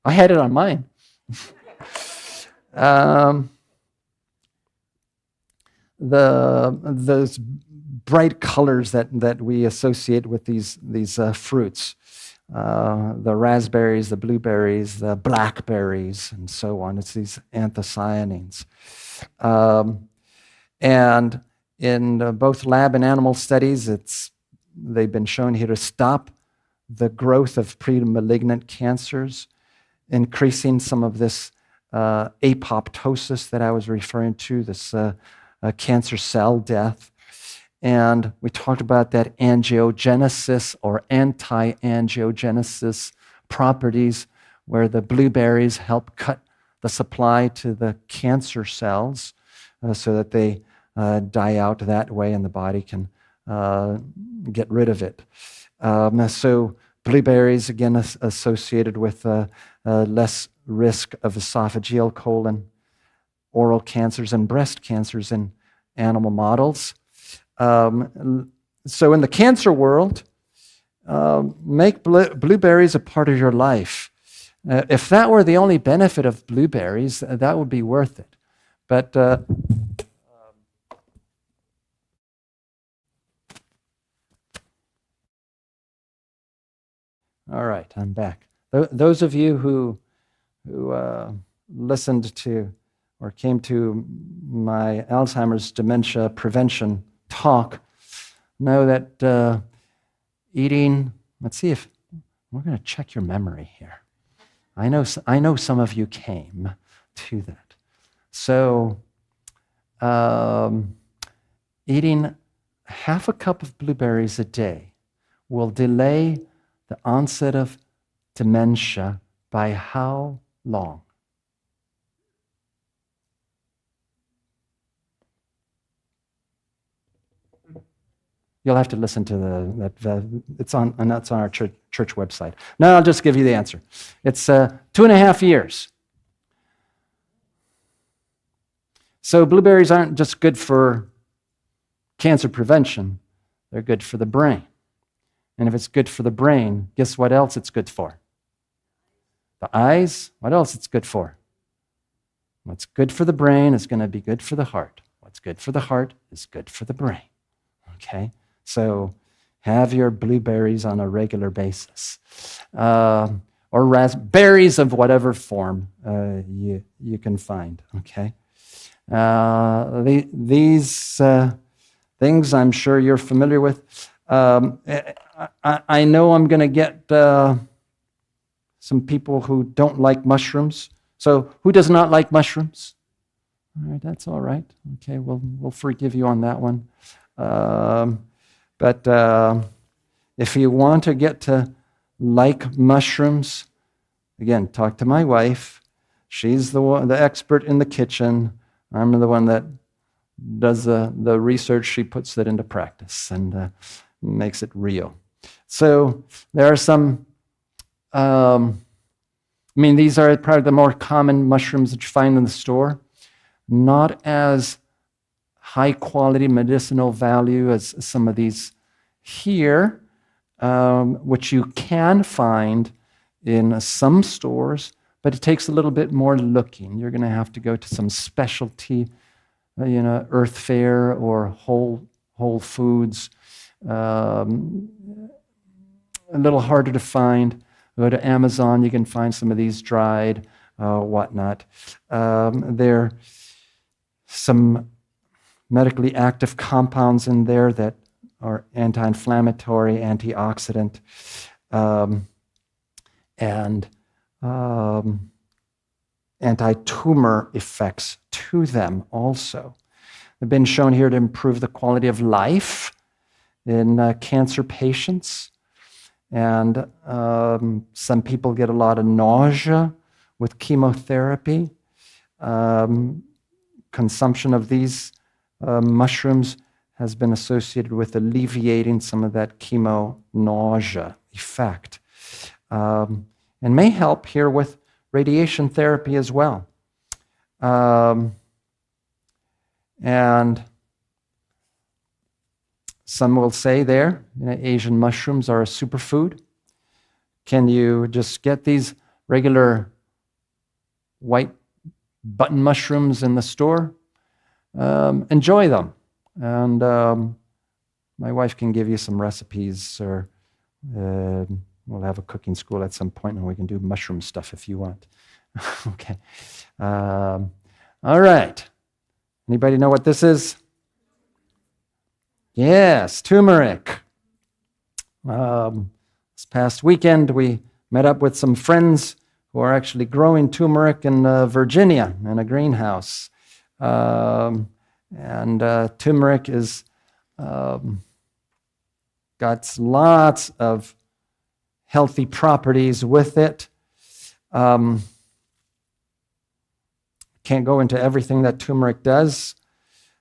I had it on mine. Those bright colors that we associate with these fruits, the raspberries, the blueberries, the blackberries, and so on. It's these anthocyanins. And in both lab and animal studies, they've been shown here to stop the growth of pre-malignant cancers, increasing some of this apoptosis that I was referring to, this cancer cell death. And we talked about that angiogenesis or anti-angiogenesis properties, where the blueberries help cut the supply to the cancer cells so that they die out that way and the body can get rid of it. So blueberries, again, associated with less risk of esophageal, colon, oral cancers, and breast cancers in animal models. So in the cancer world, make blueberries a part of your life. If that were the only benefit of blueberries, that would be worth it. But all right, I'm back. Those of you who listened to or came to my Alzheimer's dementia prevention talk know that eating, let's see if, we're going to check your memory here. I know some of you came to that. So eating half a cup of blueberries a day will delay the onset of dementia by how long? You'll have to listen to it's on our church website. No, I'll just give you the answer. It's 2.5 years. So blueberries aren't just good for cancer prevention, they're good for the brain. And if it's good for the brain, guess what else it's good for? The eyes, what else it's good for? What's good for the brain is going to be good for the heart. What's good for the heart is good for the brain. Okay? So have your blueberries on a regular basis. Or raspberries of whatever form you can find. Okay? These things I'm sure you're familiar with. I know I'm going to get some people who don't like mushrooms. So who does not like mushrooms? All right, that's all right. Okay, we'll forgive you on that one. But if you want to get to like mushrooms, again, talk to my wife. She's the expert in the kitchen. I'm the one that does the research. She puts it into practice and makes it real. So there are some, these are probably the more common mushrooms that you find in the store. Not as high quality medicinal value as some of these here, which you can find in some stores, but it takes a little bit more looking. You're going to have to go to some specialty, Earth Fare or Whole Foods. A little harder to find. Go to Amazon, you can find some of these dried, whatnot. There are some medically active compounds in there that are anti-inflammatory, antioxidant, and anti-tumor effects to them also. They've been shown here to improve the quality of life in cancer patients. And some people get a lot of nausea with chemotherapy. Consumption of these mushrooms has been associated with alleviating some of that chemo nausea effect. And may help here with radiation therapy as well. And some will say there, Asian mushrooms are a superfood. Can you just get these regular white button mushrooms in the store? Enjoy them. And my wife can give you some recipes, or we'll have a cooking school at some point and we can do mushroom stuff if you want. Okay. All right. Anybody know what this is? Yes, turmeric. This past weekend, we met up with some friends who are actually growing turmeric in Virginia in a greenhouse. And turmeric is got lots of healthy properties with it. Can't go into everything that turmeric does.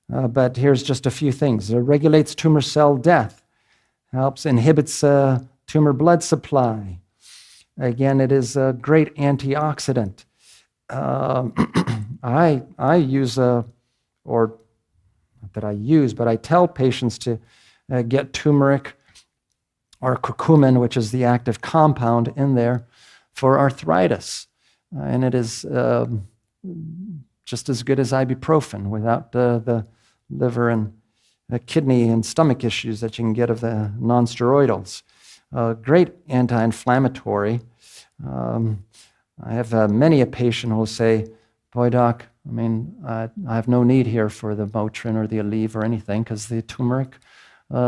But here's just a few things. It regulates tumor cell death, inhibits tumor blood supply, Again, it is a great antioxidant. I use or not that I use, but I tell patients to get turmeric or curcumin, which is the active compound in there, for arthritis. And it is just as good as ibuprofen without the liver and kidney and stomach issues that you can get of the nonsteroidals. Great anti-inflammatory. I have many a patient who will say, boy, doc, I have no need here for the Motrin or the Aleve or anything because the turmeric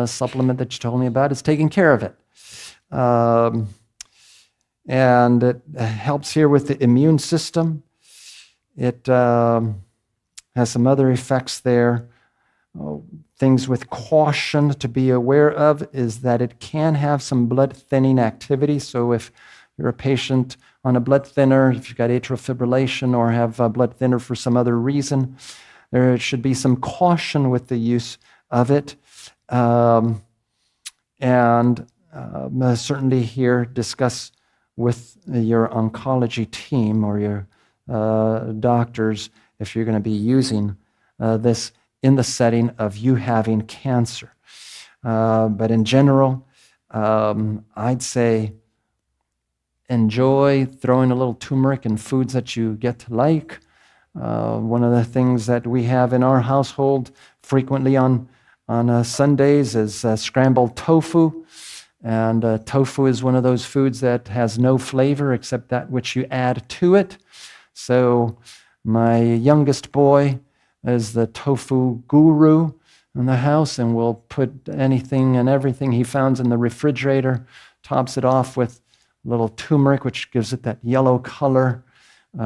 supplement that you told me about is taking care of it. And it helps here with the immune system. It has some other effects there. Things with caution to be aware of is that it can have some blood thinning activity. So if you're a patient on a blood thinner, if you've got atrial fibrillation or have a blood thinner for some other reason, there should be some caution with the use of it. Certainly here discuss with your oncology team or your doctors if you're going to be using this in the setting of you having cancer. But in general, I'd say enjoy throwing a little turmeric in foods that you get to like. One of the things that we have in our household frequently on Sundays is scrambled tofu. And tofu is one of those foods that has no flavor except that which you add to it. So my youngest boy is the tofu guru in the house and will put anything and everything he finds in the refrigerator, tops it off with a little turmeric, which gives it that yellow color. We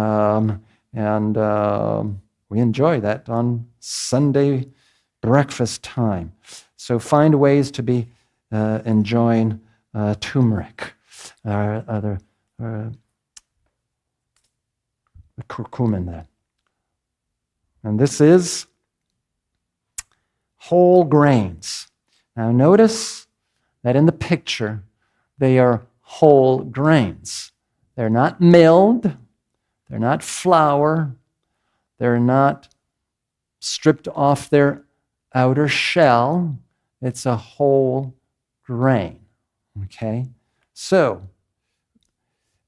enjoy that on Sunday breakfast time. So find ways to be enjoying turmeric, the curcumin there. And this is whole grains. Now notice that in the picture, they are whole grains. They're not milled, they're not flour, they're not stripped off their outer shell. It's a whole grain, okay? So,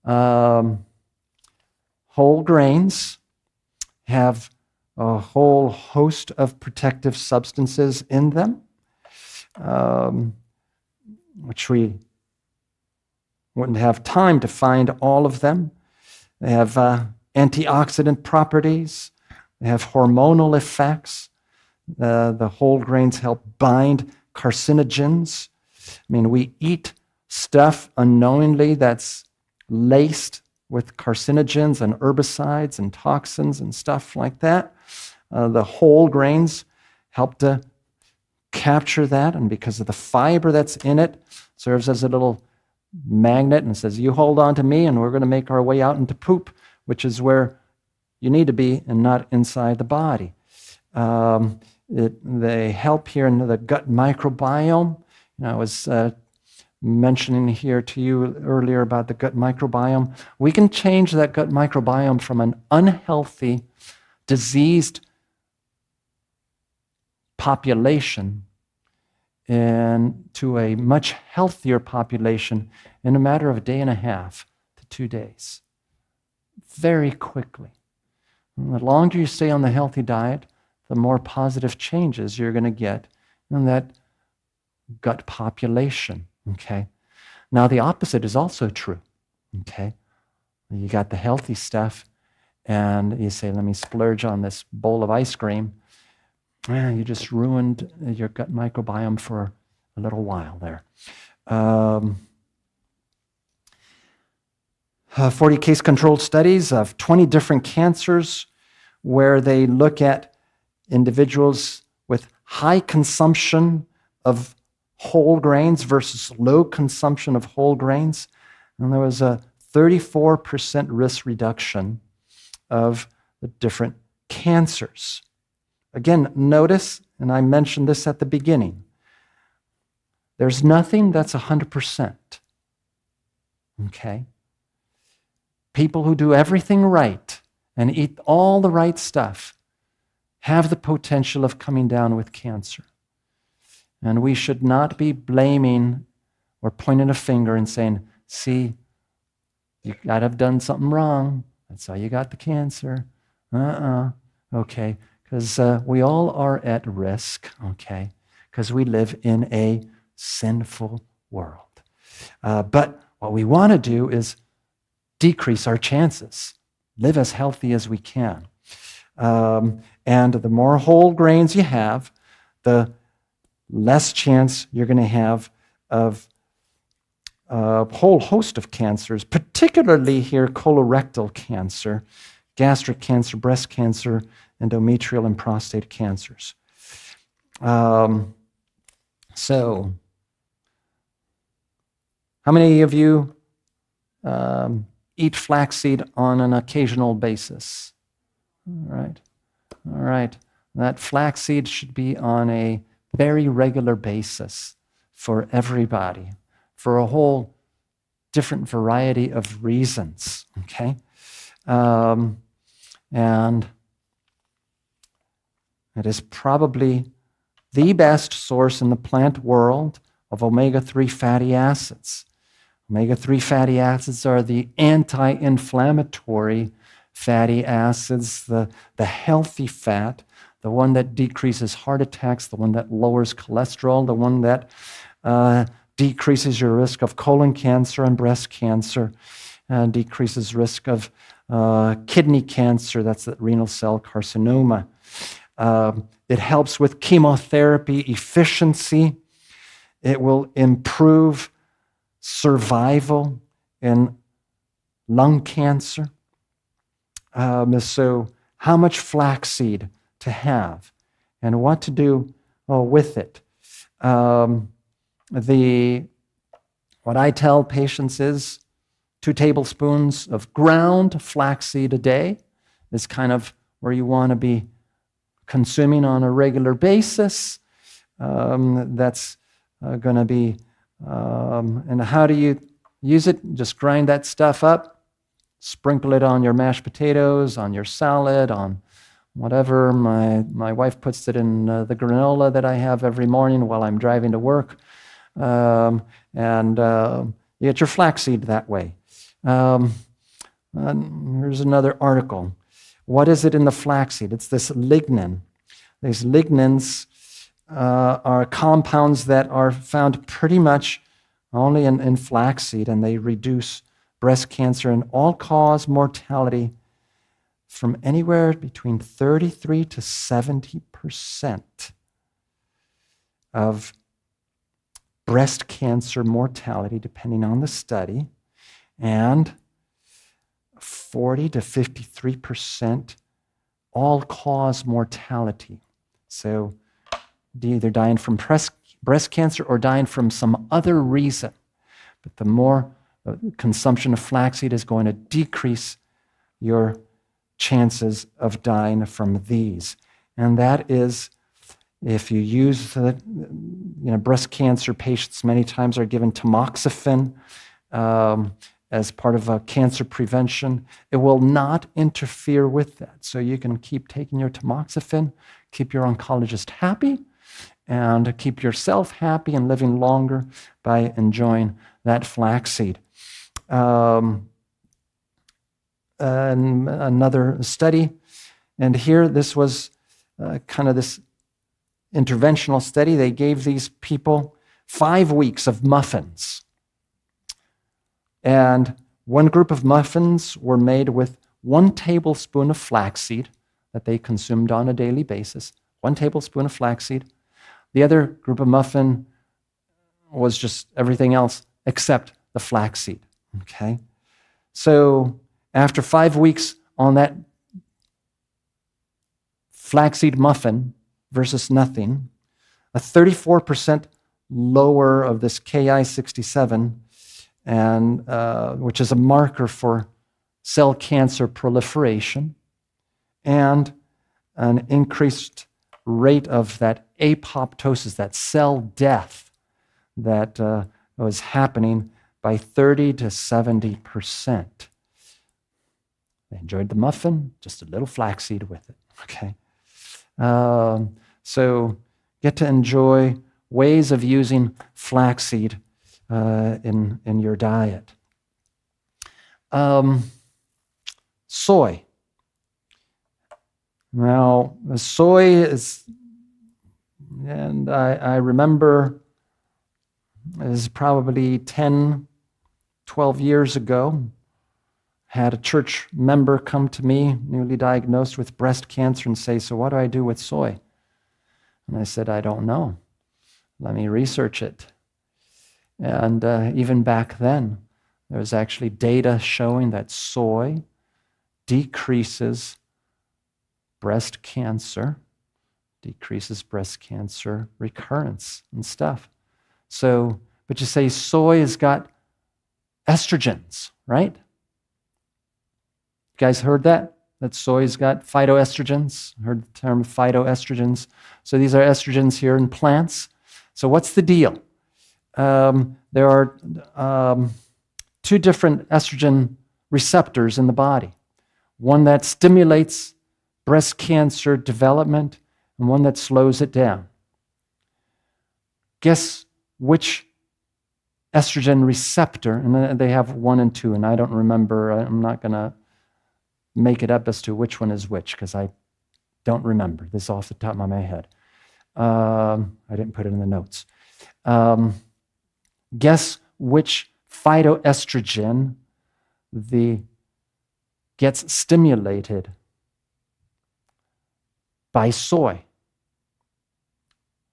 whole grains have a whole host of protective substances in them, which we wouldn't have time to find all of them. They have antioxidant properties. They have hormonal effects. The whole grains help bind carcinogens. We eat stuff unknowingly that's laced with carcinogens and herbicides and toxins and stuff like that. The whole grains help to capture that, and because of the fiber that's in it, serves as a little magnet and says, you hold on to me and we're going to make our way out into poop, which is where you need to be and not inside the body. They help here in the gut microbiome. I was mentioning here to you earlier about the gut microbiome. We can change that gut microbiome from an unhealthy, diseased population into a much healthier population in a matter of a day and a half to 2 days. Very quickly. And the longer you stay on the healthy diet, the more positive changes you're going to get in that gut population, okay? Now, the opposite is also true, okay? You got the healthy stuff, and you say, let me splurge on this bowl of ice cream. You just ruined your gut microbiome for a little while there. 40 case-controlled studies of 20 different cancers where they look at individuals with high consumption of whole grains versus low consumption of whole grains. And there was a 34% risk reduction of the different cancers. Again, notice, and I mentioned this at the beginning, there's nothing that's 100%. Okay? people who do everything right and eat all the right stuff have the potential of coming down with cancer. And we should not be blaming or pointing a finger and saying, see, you got to have done something wrong. That's how you got the cancer. Okay, because we all are at risk, okay, because we live in a sinful world. But what we want to do is decrease our chances, live as healthy as we can. And the more whole grains you have, the less chance you're going to have of a whole host of cancers, particularly here colorectal cancer, gastric cancer, breast cancer, endometrial and prostate cancers. So, how many of you eat flaxseed on an occasional basis? All right. That flaxseed should be on a very regular basis for everybody, for a whole different variety of reasons, okay? And it is probably the best source in the plant world of omega-3 fatty acids. Omega-3 fatty acids are the anti-inflammatory fatty acids, the healthy fat, the one that decreases heart attacks, the one that lowers cholesterol, the one that decreases your risk of colon cancer and breast cancer, and decreases risk of kidney cancer, that's the renal cell carcinoma. It helps with chemotherapy efficiency. It will improve survival in lung cancer. So how much flaxseed to have and what to do with it. What I tell patients is 2 tablespoons of ground flaxseed a day is kind of where you want to be consuming on a regular basis. That's going to be, and how do you use it? Just grind that stuff up, sprinkle it on your mashed potatoes, on your salad, on whatever. My wife puts it in the granola that I have every morning while I'm driving to work. And you get your flaxseed that way. Here's another article. What is it in the flaxseed? It's this lignin. These lignins are compounds that are found pretty much only in flaxseed, and they reduce breast cancer and all-cause mortality from anywhere between 33 to 70% of breast cancer mortality, depending on the study, and 40 to 53% all-cause mortality. So either dying from breast cancer or dying from some other reason. But the more consumption of flaxseed is going to decrease your chances of dying from these. And that is, if you use breast cancer patients many times are given tamoxifen as part of a cancer prevention. It will not interfere with that. So you can keep taking your tamoxifen, keep your oncologist happy, and keep yourself happy and living longer by enjoying that flaxseed. And another study, and here this was kind of this interventional study. They gave these people 5 weeks of muffins. And one group of muffins were made with 1 tablespoon of flaxseed that they consumed on a daily basis, 1 tablespoon of flaxseed. The other group of muffin was just everything else except the flaxseed, okay? So after 5 weeks on that flaxseed muffin versus nothing, a 34% lower of this Ki-67, and which is a marker for cell cancer proliferation, and an increased rate of that apoptosis, that cell death that was happening by 30 to 70%. They enjoyed the muffin, just a little flaxseed with it, okay? So get to enjoy ways of using flaxseed in your diet. Soy. Now, soy is, and I remember, is probably 10, 12 years ago, had a church member come to me, newly diagnosed with breast cancer, and say, so what do I do with soy? And I said, I don't know. Let me research it. And even back then, there was actually data showing that soy decreases breast cancer recurrence and stuff. So, but you say soy has got estrogens, right? You guys heard that? That soy's got phytoestrogens? Heard the term phytoestrogens? So these are estrogens here in plants. So what's the deal? There are two different estrogen receptors in the body. One that stimulates breast cancer development and one that slows it down. Guess which estrogen receptor, and they have 1 and 2, and I don't remember, I'm not going to make it up as to which one is which, because I don't remember this off the top of my head. I didn't put it in the notes. Guess which phytoestrogen gets stimulated by soy.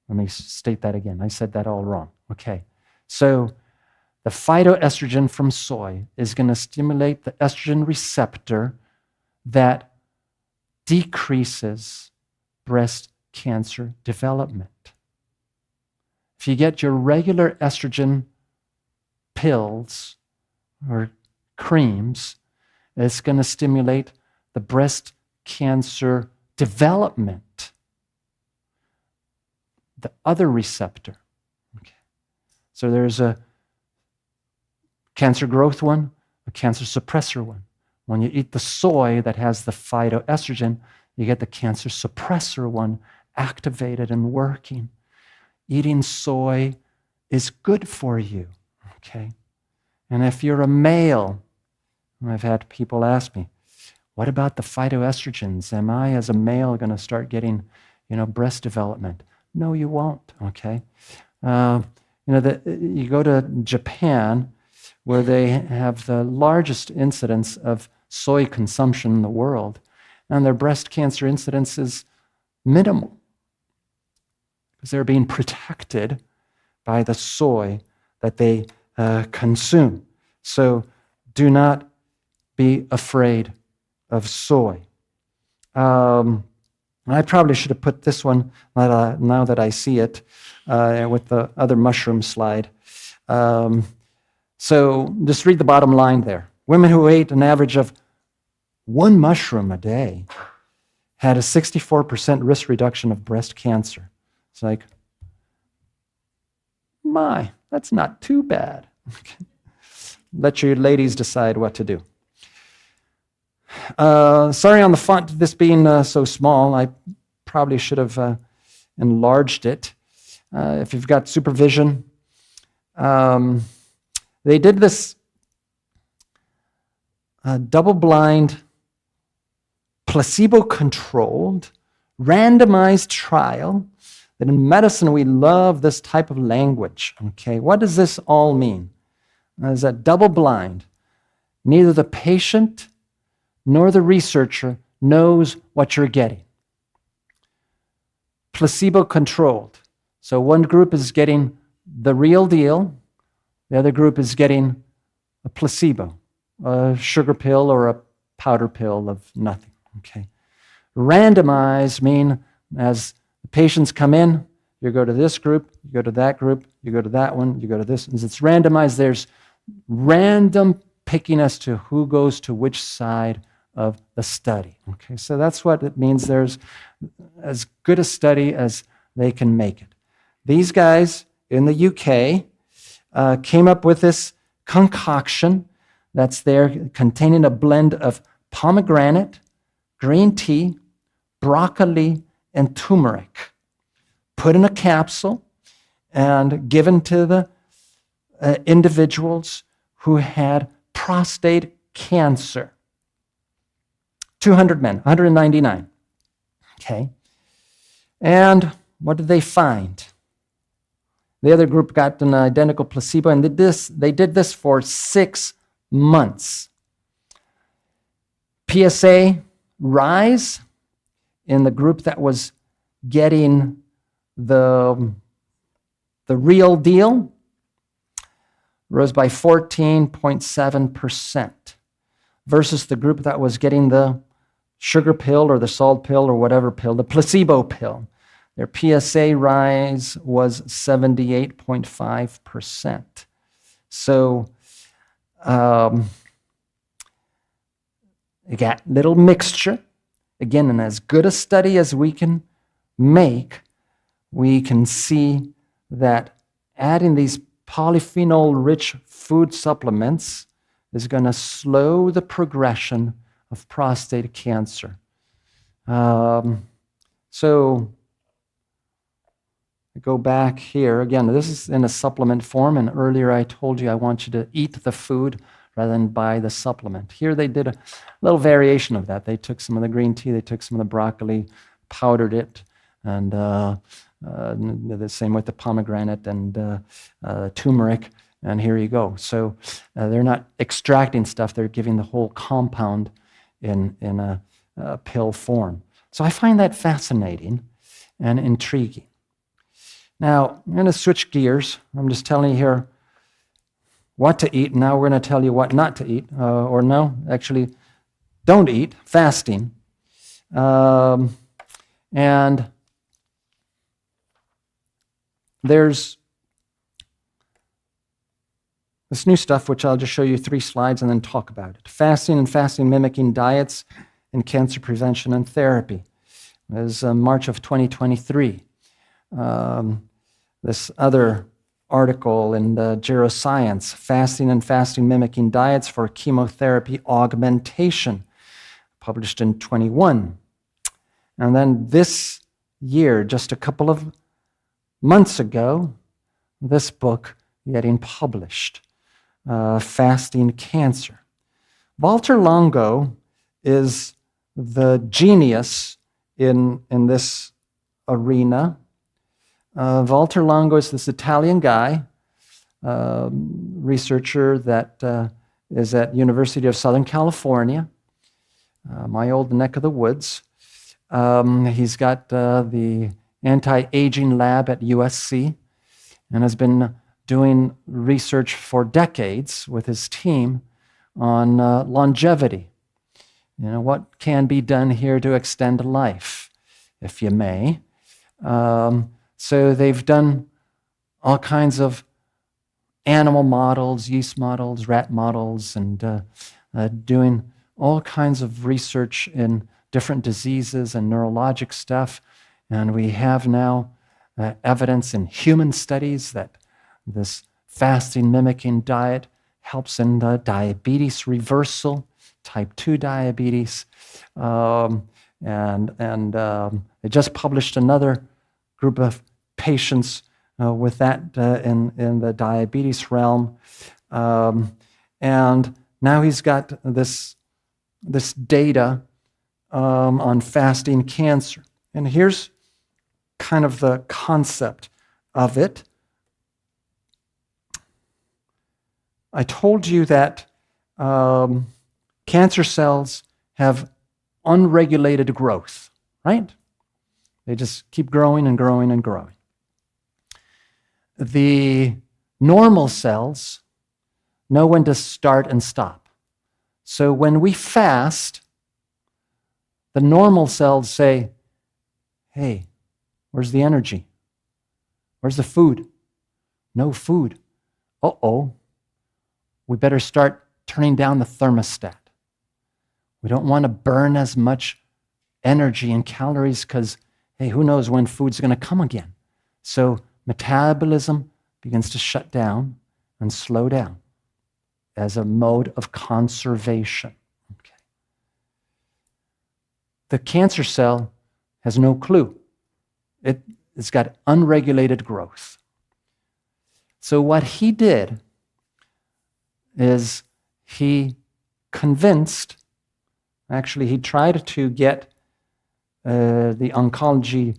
Let me state that again. I said that all wrong. Okay. So the phytoestrogen from soy is going to stimulate the estrogen receptor that decreases breast cancer development. If you get your regular estrogen pills or creams, it's going to stimulate the breast cancer development. The other receptor. Okay. So there's a cancer growth one, a cancer suppressor one. When you eat the soy that has the phytoestrogen, you get the cancer suppressor one activated and working. Eating soy is good for you, okay? And if you're a male, I've had people ask me, what about the phytoestrogens? Am I, as a male, going to start getting, breast development? No, you won't, okay? You go to Japan, where they have the largest incidence of soy consumption in the world, and their breast cancer incidence is minimal because they're being protected by the soy that they consume. So do not be afraid of soy. I probably should have put this one, now that I see it, with the other mushroom slide. So just read the bottom line there. Women who ate an average of 1 mushroom a day had a 64% risk reduction of breast cancer. It's like, that's not too bad. Let your ladies decide what to do. Sorry on the font, this being so small, I probably should have enlarged it. If you've got supervision, they did this double-blind, placebo-controlled, randomized trial. That in medicine we love this type of language. Okay, what does this all mean? Is that double-blind? Neither the patient nor the researcher knows what you're getting. Placebo-controlled. So one group is getting the real deal. The other group is getting a placebo, a sugar pill or a powder pill of nothing. Okay. Randomized mean as the patients come in, you go to this group, you go to that group, you go to that one, you go to this. As it's randomized, there's random picking as to who goes to which side of the study. Okay, so that's what it means. There's as good a study as they can make it. These guys in the UK came up with this concoction that's there containing a blend of pomegranate, green tea, broccoli, and turmeric, put in a capsule and given to the individuals who had prostate cancer. 200 men, 199. Okay. And what did they find? The other group got an identical placebo, and they did this for 6 months. PSA rise in the group that was getting the real deal rose by 14.7% versus the group that was getting the sugar pill or the salt pill or whatever pill, the placebo pill. Their PSA rise was 78.5%. So you got little mixture. Again, in as good a study as we can make, we can see that adding these polyphenol-rich food supplements is going to slow the progression of prostate cancer. So go back here. Again, this is in a supplement form, and earlier I told you I want you to eat the food rather than buy the supplement. Here they did a little variation of that. They took some of the green tea, they took some of the broccoli, powdered it, and the same with the pomegranate and turmeric, and here you go. So they're not extracting stuff, they're giving the whole compound in a pill form. So I find that fascinating and intriguing. Now, I'm going to switch gears. I'm just telling you here what to eat. Now we're going to tell you what not to eat, or no, actually, don't eat, fasting. And there's this new stuff, which I'll just show you 3 slides and then talk about it. Fasting and fasting mimicking diets in cancer prevention and therapy. It was March of 2023. This other article in the Geroscience, Fasting and Fasting Mimicking Diets for Chemotherapy Augmentation, published in 21. And then this year, just a couple of months ago, this book getting published, Fasting Cancer. Walter Longo is the genius in this arena. Walter Longo is this Italian guy, researcher that is at University of Southern California, my old neck of the woods. He's got the anti-aging lab at USC and has been doing research for decades with his team on longevity. You know, what can be done here to extend life, if you may. So they've done all kinds of animal models, yeast models, rat models, and doing all kinds of research in different diseases and neurologic stuff. And we have now evidence in human studies that this fasting mimicking diet helps in the diabetes reversal, type 2 diabetes. They just published another group of patients with that in the diabetes realm. And now he's got this data on fasting cancer. And here's kind of the concept of it. I told you that cancer cells have unregulated growth, right? They just keep growing and growing and growing. The normal cells know when to start and stop. So when we fast, the normal cells say, hey, where's the energy? Where's the food? No food. Uh-oh. We better start turning down the thermostat. We don't want to burn as much energy and calories because, hey, who knows when food's going to come again. So metabolism begins to shut down and slow down as a mode of conservation. Okay. the cancer cell has no clue. It's got unregulated growth. So what he did is he convinced, actually he tried to get the oncology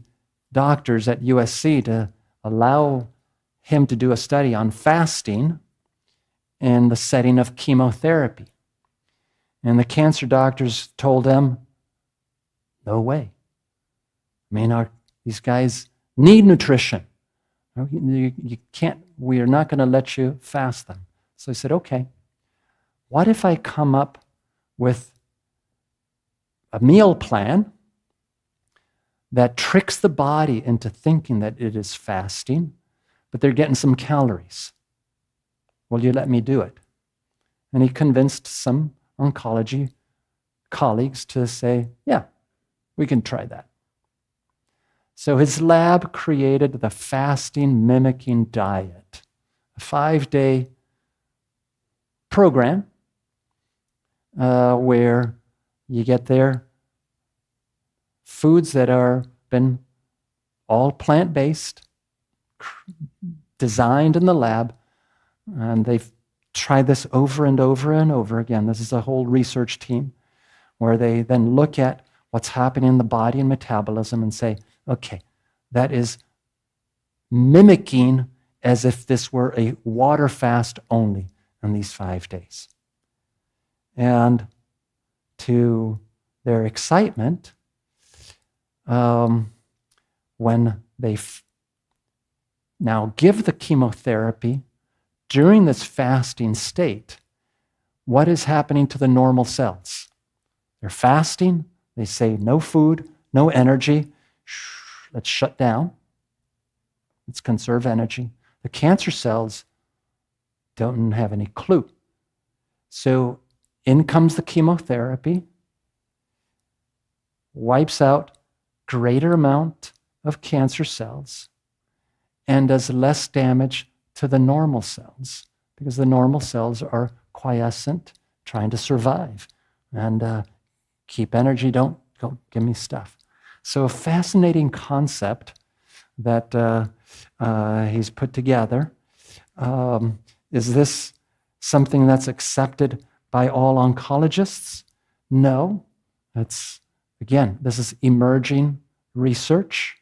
doctors at USC to allow him to do a study on fasting in the setting of chemotherapy. And the cancer doctors told him, no way. I mean, these guys need nutrition. You can't, we are not going to let you fast them. So he said, okay, what if I come up with a meal plan that tricks the body into thinking that it is fasting, but they're getting some calories? Will you let me do it? And he convinced some oncology colleagues to say, yeah, we can try that. So his lab created the fasting mimicking diet, a 5-day program where you get there foods that are been all plant-based, designed in the lab, and they've tried this over and over and over again. This is a whole research team where they then look at what's happening in the body and metabolism and say, okay, that is mimicking as if this were a water fast only in these 5 days. And to their excitement, when they now give the chemotherapy during this fasting state, what is happening to the normal cells? They're fasting. They say no food, no energy. Let's shut down. Let's conserve energy. The cancer cells don't have any clue. So in comes the chemotherapy, wipes out greater amount of cancer cells, and does less damage to the normal cells, because the normal cells are quiescent, trying to survive and keep energy. Don't give me stuff. So a fascinating concept that he's put together. Is this something that's accepted by all oncologists? No. Again, this is emerging research.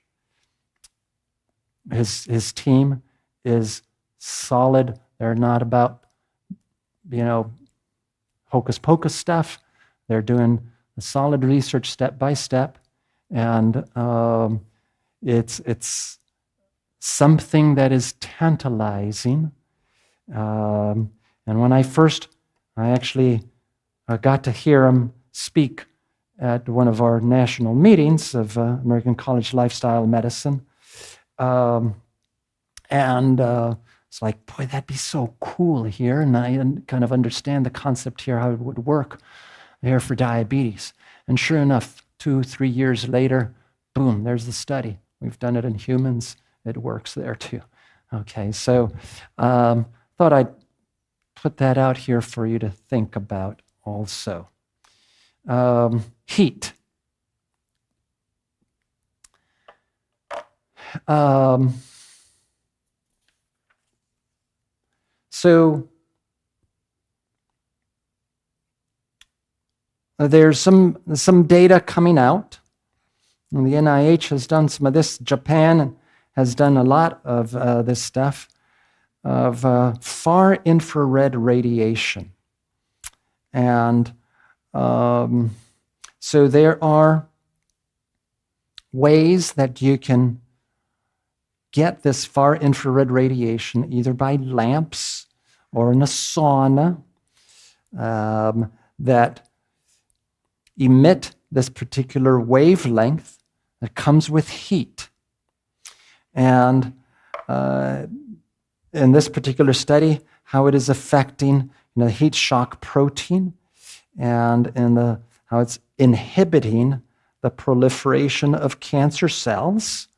His team is solid. They're not about, hocus pocus stuff. They're doing the solid research step by step, and it's something that is tantalizing. And when I actually got to hear him speak at one of our national meetings of American College Lifestyle Medicine. It's like, boy, that'd be so cool here. And I kind of understand the concept here, how it would work here for diabetes. And sure enough, 2-3 years later, boom, there's the study. We've done it in humans. It works there too. Okay, so thought I'd put that out here for you to think about also. Heat. So there's some data coming out. And the NIH has done some of this. Japan has done a lot of this stuff, of far infrared radiation. And so there are ways that you can get this far infrared radiation either by lamps or in a sauna that emit this particular wavelength that comes with heat. And in this particular study, how it is affecting the heat shock protein and how it's inhibiting the proliferation of cancer cells.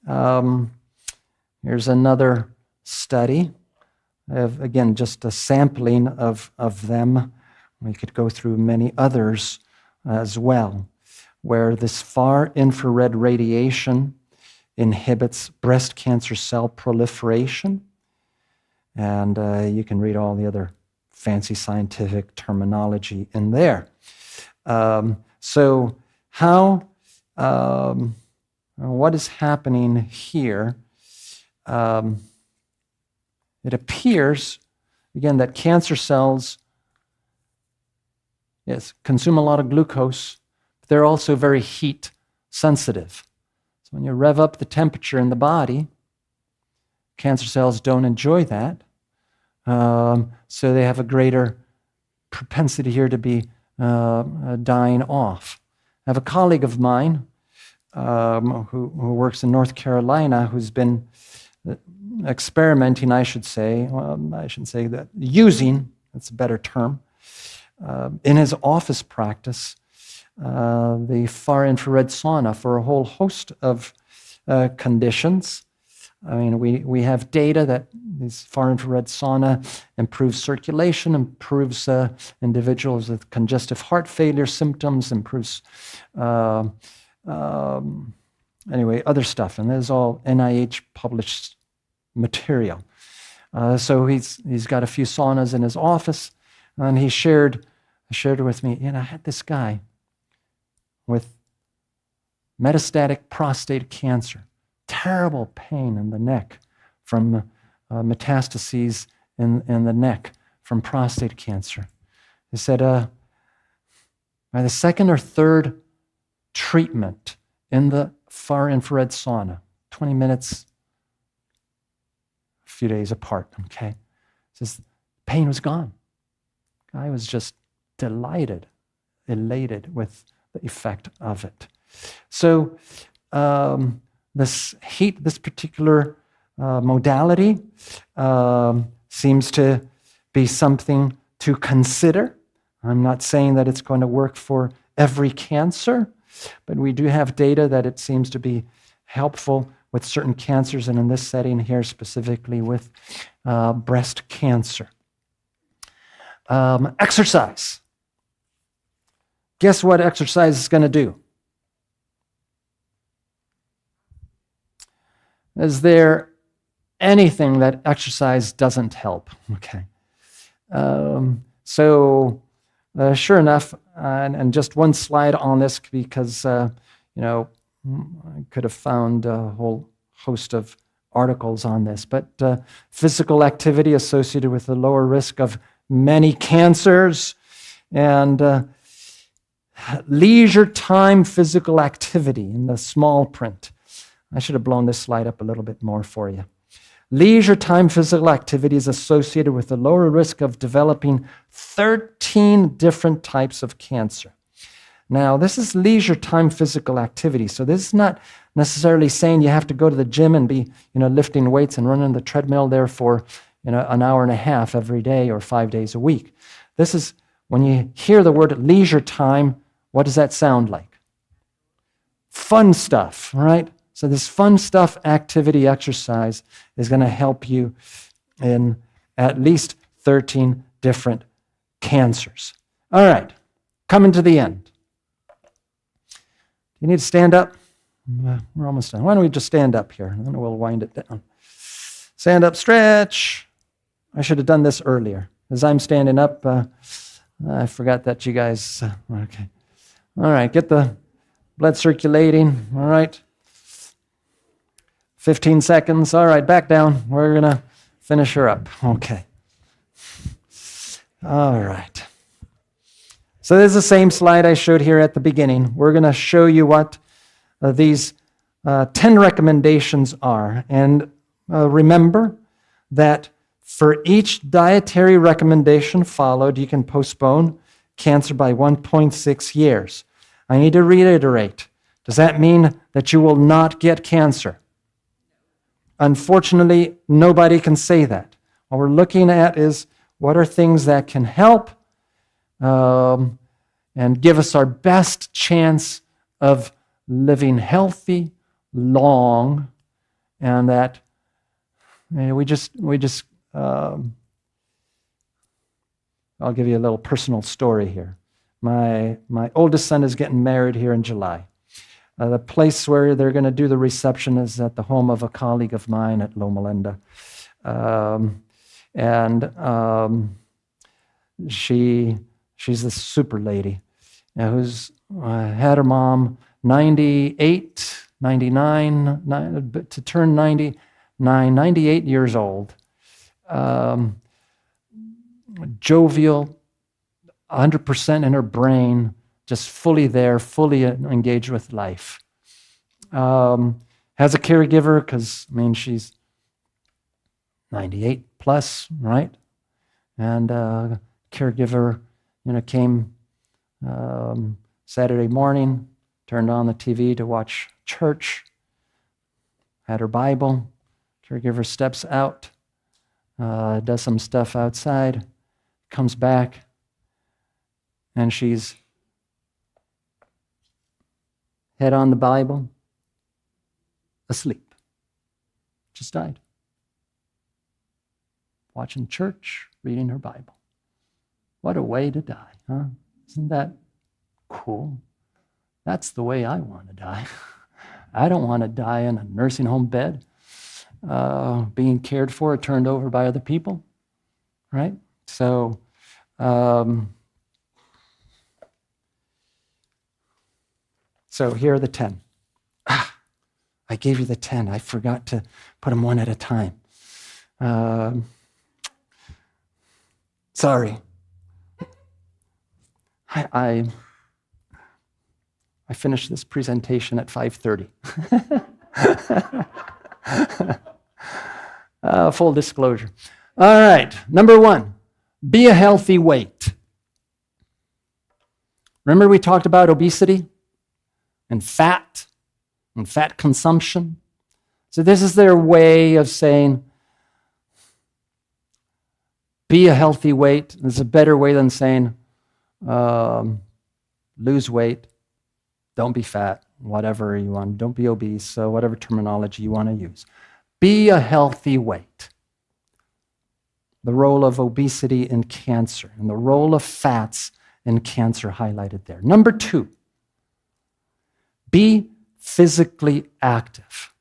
Here's another study of, again, just a sampling of them. We could go through many others as well. where this far infrared radiation inhibits breast cancer cell proliferation. And you can read all the other fancy scientific terminology in there. So what is happening here? It appears, again, that cancer cells, yes, consume a lot of glucose, but they're also very heat sensitive. So when you rev up the temperature in the body, cancer cells don't enjoy that. So they have a greater propensity here to be dying off. I have a colleague of mine who works in North Carolina who's been experimenting, I should say, I shouldn't say that, using, that's a better term, in his office practice, the far infrared sauna for a whole host of conditions. I mean, we have data that this far infrared sauna improves circulation, improves individuals with congestive heart failure symptoms, improves, anyway, other stuff. And there's all NIH published material. So he's got a few saunas in his office, and he shared with me, I had this guy with metastatic prostate cancer, terrible pain in the neck from metastases in the neck from prostate cancer. He said, by the second or third treatment in the far infrared sauna, 20 minutes, a few days apart, okay? He says, pain was gone. I was just delighted, elated with the effect of it. So this particular modality seems to be something to consider. I'm not saying that it's going to work for every cancer, but we do have data that it seems to be helpful with certain cancers, and in this setting here specifically with breast cancer. Exercise. Guess what exercise is going to do? Is there anything that exercise doesn't help? Okay. Sure enough, and just one slide on this because, I could have found a whole host of articles on this, but physical activity associated with the lower risk of many cancers and leisure time physical activity in the small print. I should have blown this slide up a little bit more for you. Leisure time physical activity is associated with the lower risk of developing 13 different types of cancer. Now, this is leisure time physical activity, so this is not necessarily saying you have to go to the gym and be, lifting weights and running the treadmill there for, an hour and a half every day or 5 days a week. This is, when you hear the word leisure time, what does that sound like? Fun stuff, right? So this fun stuff activity exercise is going to help you in at least 13 different cancers. All right, coming to the end. You need to stand up? We're almost done. Why don't we just stand up here, and then we'll wind it down. Stand up, stretch. I should have done this earlier. As I'm standing up, I forgot that you guys, okay. All right, get the blood circulating, all right. 15 seconds. All right, back down. We're going to finish her up. Okay. All right. So this is the same slide I showed here at the beginning. We're going to show you what these 10 recommendations are. And remember that for each dietary recommendation followed, you can postpone cancer by 1.6 years. I need to reiterate. Does that mean that you will not get cancer? Unfortunately, nobody can say that. What we're looking at is what are things that can help and give us our best chance of living healthy, long, and that I'll give you a little personal story here. My oldest son is getting married here in July. The place where they're going to do the reception is at the home of a colleague of mine at Loma Linda. She's this super lady who's had her mom 98, 99, to turn 98 years old. Jovial, 100% in her brain, just fully there, fully engaged with life. Has a caregiver because, she's 98 plus, right? And caregiver, came Saturday morning, turned on the TV to watch church, had her Bible. Caregiver steps out, does some stuff outside, comes back, and she's head on the Bible, asleep. Just died. Watching church, reading her Bible. What a way to die, huh? Isn't that cool? That's the way I want to die. I don't want to die in a nursing home bed, being cared for or turned over by other people, right? So, so here are the 10. I gave you the 10. I forgot to put them one at a time. Sorry. I finished this presentation at 5:30. Full disclosure. All right, number 1, be a healthy weight. Remember we talked about obesity and fat consumption? So this is their way of saying, be a healthy weight. It's a better way than saying, lose weight, don't be fat, whatever you want, don't be obese, so whatever terminology you want to use. Be a healthy weight. The role of obesity in cancer and the role of fats in cancer highlighted there. Number 2, be physically active.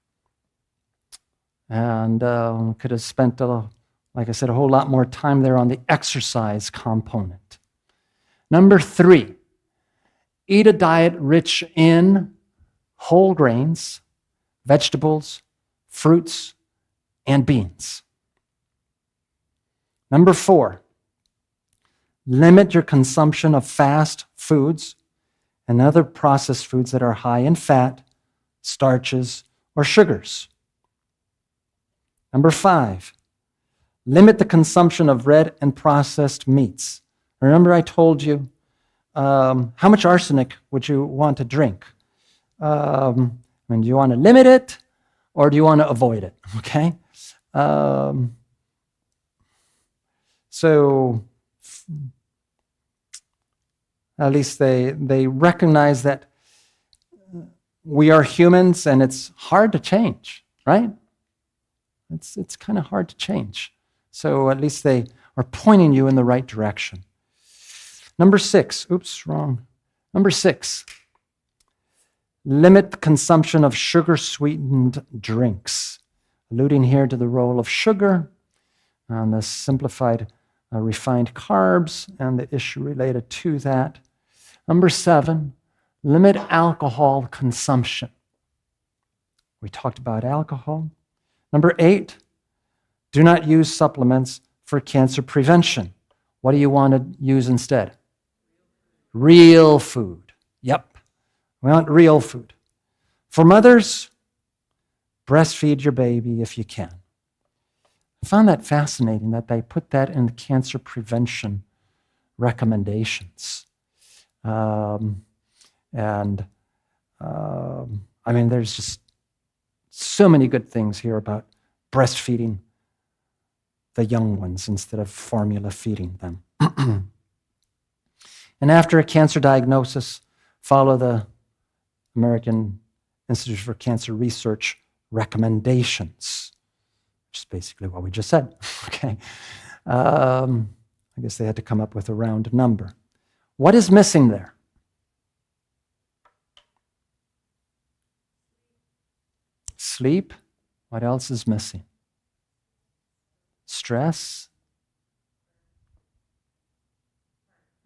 And could have spent, like I said, a whole lot more time there on the exercise component. Number 3, eat a diet rich in whole grains, vegetables, fruits, and beans. Number 4, limit your consumption of fast foods and other processed foods that are high in fat, starches, or sugars. Number 5, limit the consumption of red and processed meats. Remember I told you, how much arsenic would you want to drink? Do you want to limit it or do you want to avoid it? Okay? So at least they recognize that we are humans and it's hard to change, right? It's kind of hard to change. So at least they are pointing you in the right direction. Number 6, Number 6, limit the consumption of sugar-sweetened drinks, alluding here to the role of sugar and the simplified refined carbs and the issue related to that. Number 7, limit alcohol consumption. We talked about alcohol. Number 8, do not use supplements for cancer prevention. What do you want to use instead? Real food. Yep. We want real food. For mothers, breastfeed your baby if you can. I found that fascinating that they put that in the cancer prevention recommendations. There's just so many good things here about breastfeeding the young ones instead of formula feeding them. And after a cancer diagnosis, follow the American Institute for Cancer Research recommendations, which is basically what we just said. Okay, I guess they had to come up with a round number. What is missing there? Sleep. What else is missing? Stress.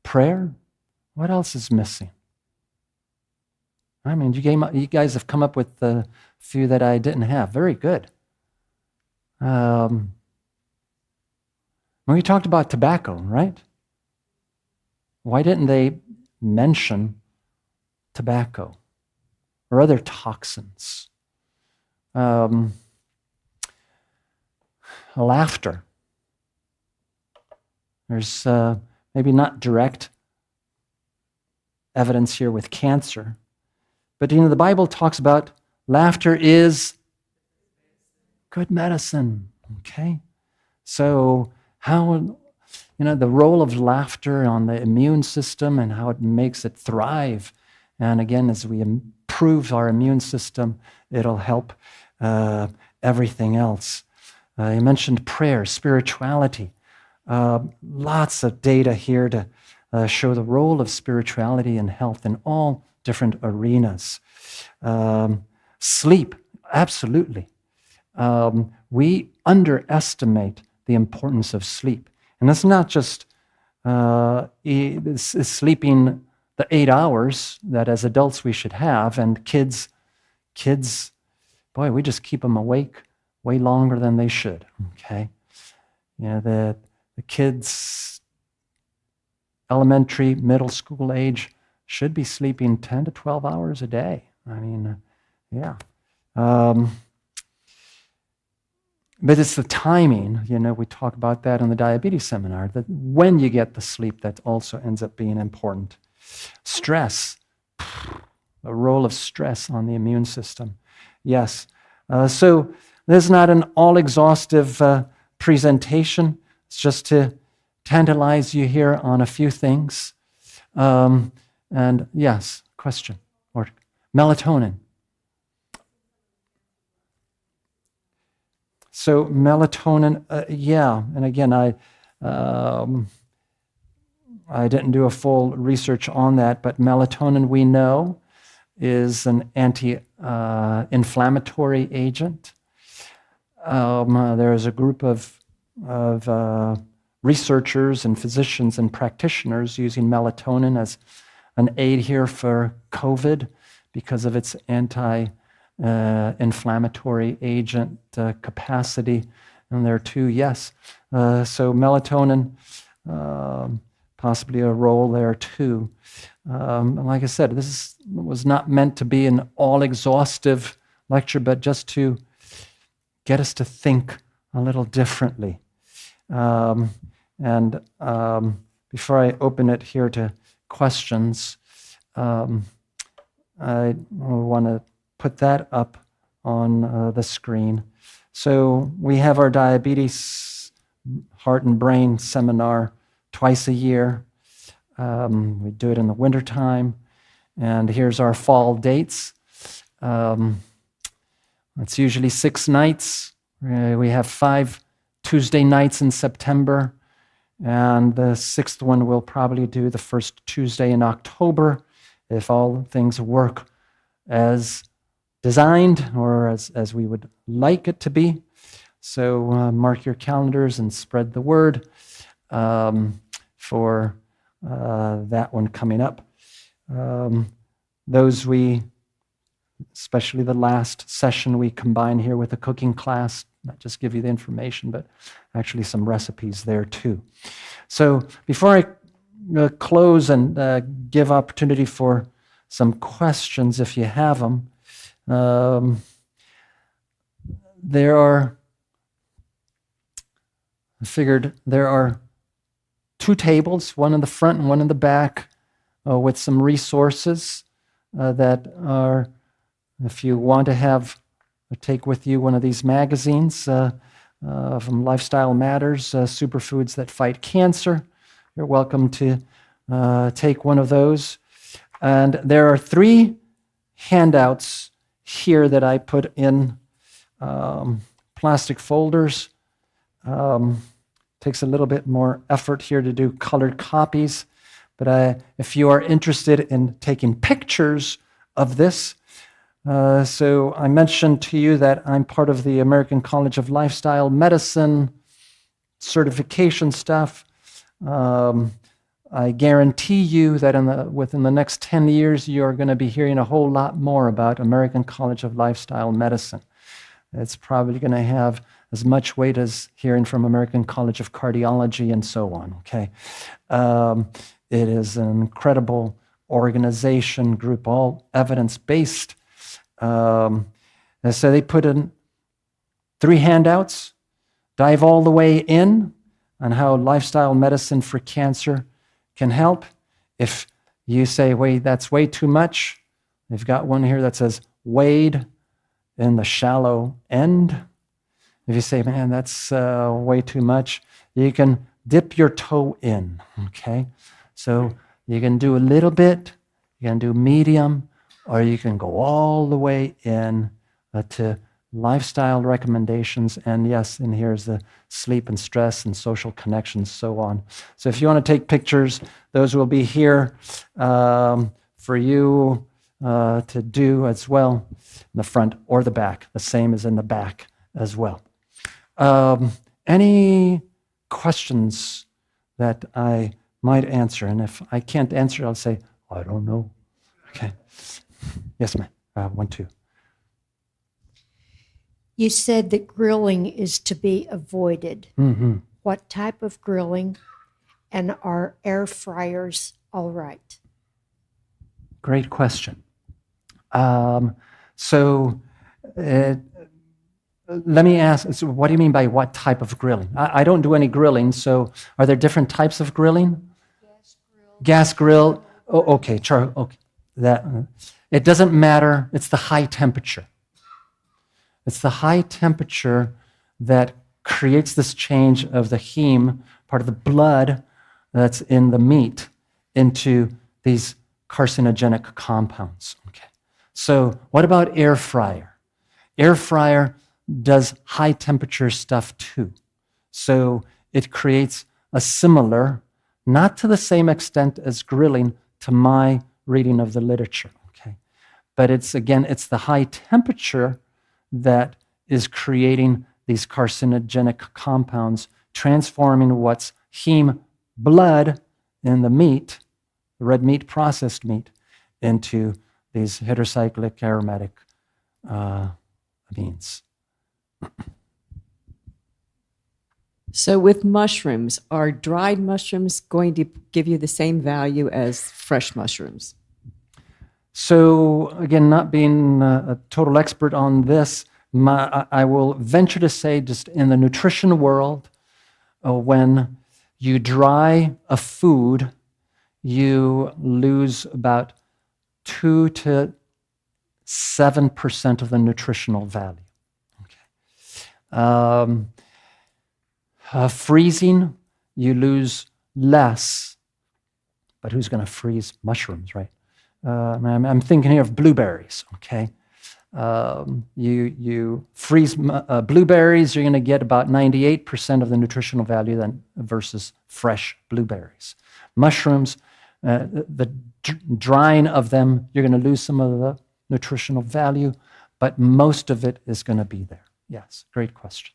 Prayer. What else is missing? I mean, you guys have come up with a few that I didn't have. Very good. When we talked about tobacco, right? Why didn't they mention tobacco or other toxins? Laughter. There's maybe not direct evidence here with cancer, but the Bible talks about laughter is good medicine. Okay, so how the role of laughter on the immune system and how it makes it thrive, and again, as we improve our immune system, it'll help everything else. You mentioned prayer, spirituality. Lots of data here to show the role of spirituality and health in all different arenas. Sleep, absolutely. We underestimate the importance of sleep. And it's not just sleeping the 8 hours that as adults we should have, and kids, boy, we just keep them awake way longer than they should, okay? The kids, elementary, middle school age, should be sleeping 10 to 12 hours a day. I mean, yeah. But it's the timing, we talk about that in the diabetes seminar, that when you get the sleep, that also ends up being important. Stress, the role of stress on the immune system. Yes. So this is not an all-exhaustive presentation. It's just to tantalize you here on a few things. And yes, question or melatonin. So melatonin, yeah, and again, I didn't do a full research on that, but melatonin we know is an anti-inflammatory agent. There is a group of researchers and physicians and practitioners using melatonin as an aid here for COVID because of its anti-inflammatory agent capacity. And there too, yes. So melatonin, possibly a role there too. Like I said, this was not meant to be an all-exhaustive lecture, but just to get us to think a little differently. And before I open it here to questions, I want to put that up on the screen. So we have our diabetes heart and brain seminar twice a year. We do it in the wintertime. And here's our fall dates. It's usually 6 nights. We have 5 Tuesday nights in September. And the 6th one we'll probably do the first Tuesday in October if all things work as designed or as we would like it to be. So mark your calendars and spread the word for that one coming up. Those especially the last session, we combine here with a cooking class, not just give you the information, but actually some recipes there too. So before I close and give opportunity for some questions, if you have them, I figured there are 2 tables, one in the front and one in the back, with some resources that are, if you want to have or take with you one of these magazines from Lifestyle Matters, Superfoods That Fight Cancer, you're welcome to take one of those. And there are 3 handouts here that I put in plastic folders. Takes a little bit more effort here to do colored copies, But if you are interested in taking pictures of this, so I mentioned to you that I'm part of the American College of Lifestyle Medicine certification stuff. I guarantee you that within the next 10 years, you're going to be hearing a whole lot more about American College of Lifestyle Medicine. It's probably going to have as much weight as hearing from American College of Cardiology and so on, okay? It is an incredible organization group, all evidence-based. And so they put in 3 handouts, dive all the way in on how lifestyle medicine for cancer can help. If you say, wait, that's way too much, they've got one here that says, wade in the shallow end. If you say, man, that's way too much, you can dip your toe in, okay? So you can do a little bit, you can do medium, or you can go all the way in to lifestyle recommendations. And yes, and here's the sleep and stress and social connections, so on. So if you want to take pictures, those will be here for you to do as well, in the front or the back. The same as in the back as well. Any questions that I might answer? And if I can't answer, I'll say, I don't know. Okay. Yes, ma'am. 1, 2. You said that grilling is to be avoided. Mm-hmm. What type of grilling, and are air fryers all right? Great question. So let me ask, so what do you mean by what type of grilling? I don't do any grilling, so are there different types of grilling? Gas grill. Oh, okay, okay. That it doesn't matter. It's the high temperature. It's the high temperature that creates this change of the heme, part of the blood that's in the meat, into these carcinogenic compounds. Okay. So what about air fryer? Air fryer does high temperature stuff too. So it creates a similar, not to the same extent as grilling, to my reading of the literature. Okay. But it's the high temperature that is creating these carcinogenic compounds, transforming what's heme blood in the meat, the red meat, processed meat, into these heterocyclic aromatic amines. So with mushrooms, are dried mushrooms going to give you the same value as fresh mushrooms? So again, not being a total expert on this, I will venture to say just in the nutrition world, when you dry a food, you lose about 2 to 7% of the nutritional value. Okay. Freezing, you lose less, but who's going to freeze mushrooms, right? I'm thinking here of blueberries, okay? You freeze blueberries, you're going to get about 98% of the nutritional value then versus fresh blueberries. Mushrooms, the drying of them, you're going to lose some of the nutritional value, but most of it is going to be there. Yes, great question.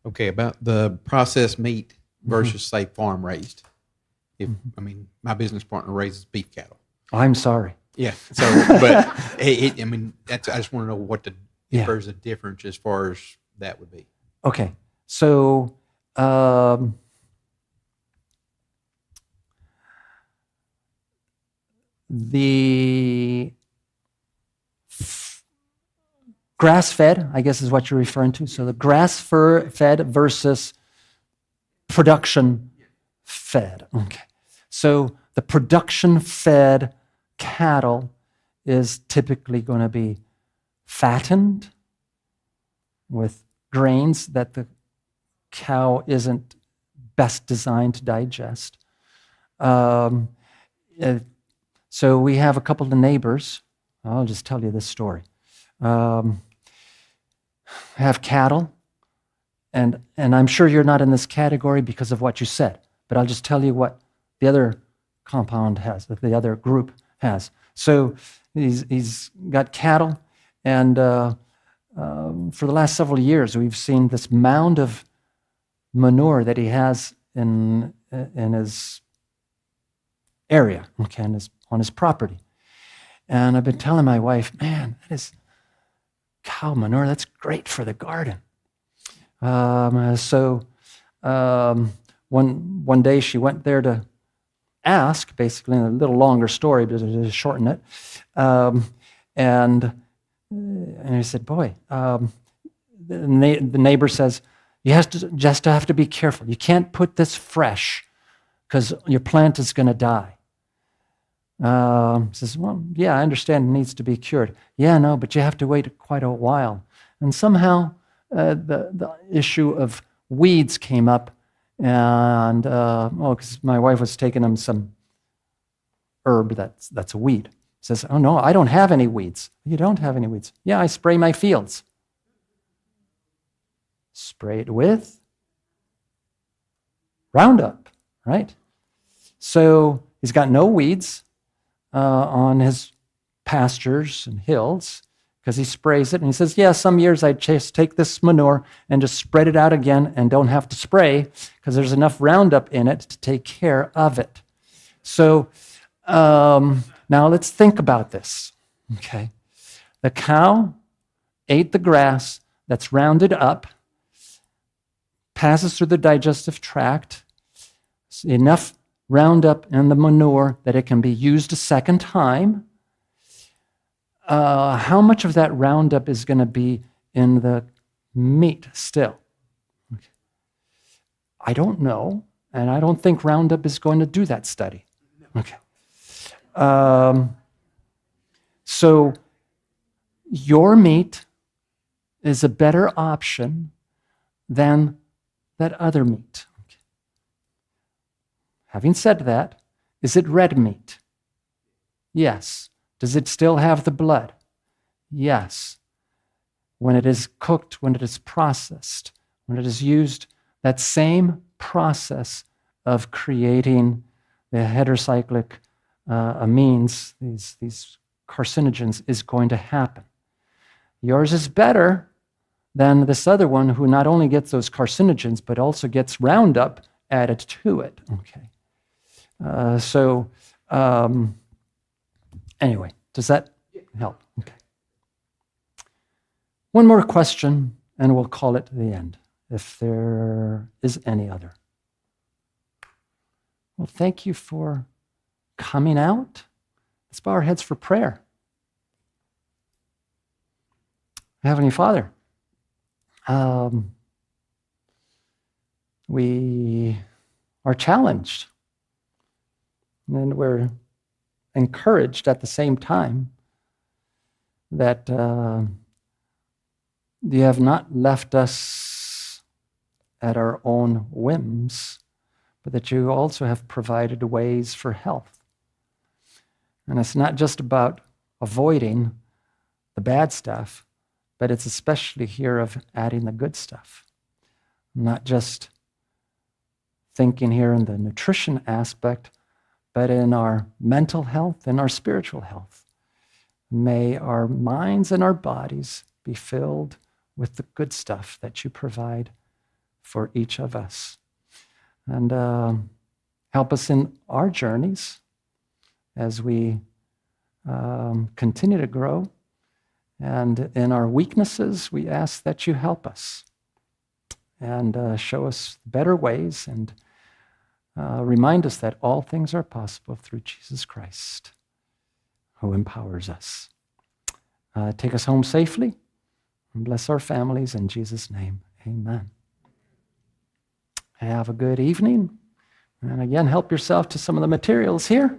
Okay, about the processed meat versus, say, farm raised. I mean, my business partner raises beef cattle. I'm sorry. Yeah. So, but I mean, I just want to know if there's a difference as far as that would be. Okay, so the grass-fed, I guess is what you're referring to. So the grass-fed versus production-fed. Okay. So the production-fed cattle is typically going to be fattened with grains that the cow isn't best designed to digest. So we have a couple of neighbors. I'll just tell you this story. Have cattle, and I'm sure you're not in this category because of what you said, but I'll just tell you what the other compound has, that the other group has. So he's got cattle, and for the last several years, we've seen this mound of manure that he has in his area, okay, on his property. And I've been telling my wife, man, that is cow manure. That's great for the garden. One day she went there to ask, basically, a little longer story, but to shorten it. And I said, boy, the neighbor says, you just have to be careful. You can't put this fresh because your plant is going to die. Says, well, yeah, I understand it needs to be cured. Yeah, no, but you have to wait quite a while. And somehow the issue of weeds came up, and because my wife was taking him some herb that's a weed. Says, oh no, I don't have any weeds. You don't have any weeds? Yeah, I spray my fields. Spray it with Roundup, right? So he's got no weeds on his pastures and hills because he sprays it. And he says, yeah, some years I just take this manure and just spread it out again and don't have to spray because there's enough Roundup in it to take care of it. So now let's think about this, okay? The cow ate the grass that's rounded up, passes through the digestive tract, enough Roundup in the manure that it can be used a second time. How much of that Roundup is going to be in the meat still? Okay. I don't know, and I don't think Roundup is going to do that study. Okay. So your meat is a better option than that other meat. Okay. Having said that, is it red meat? Yes. Does it still have the blood? Yes. When it is cooked, when it is processed, when it is used, that same process of creating the heterocyclic amines, these carcinogens, is going to happen. Yours is better than this other one who not only gets those carcinogens, but also gets Roundup added to it. Okay. Anyway, does that help? Okay. One more question, and we'll call it the end, if there is any other. Well, thank you for coming out. Let's bow our heads for prayer. Heavenly Father, we are challenged, and we're encouraged at the same time that you have not left us at our own whims, but that you also have provided ways for health. And it's not just about avoiding the bad stuff, but it's especially here of adding the good stuff. Not just thinking here in the nutrition aspect, but in our mental health and our spiritual health. May our minds and our bodies be filled with the good stuff that you provide for each of us. And help us in our journeys as we continue to grow. And in our weaknesses, we ask that you help us and show us better ways and remind us that all things are possible through Jesus Christ, who empowers us. Take us home safely and bless our families in Jesus' name. Amen. Have a good evening. And again, help yourself to some of the materials here.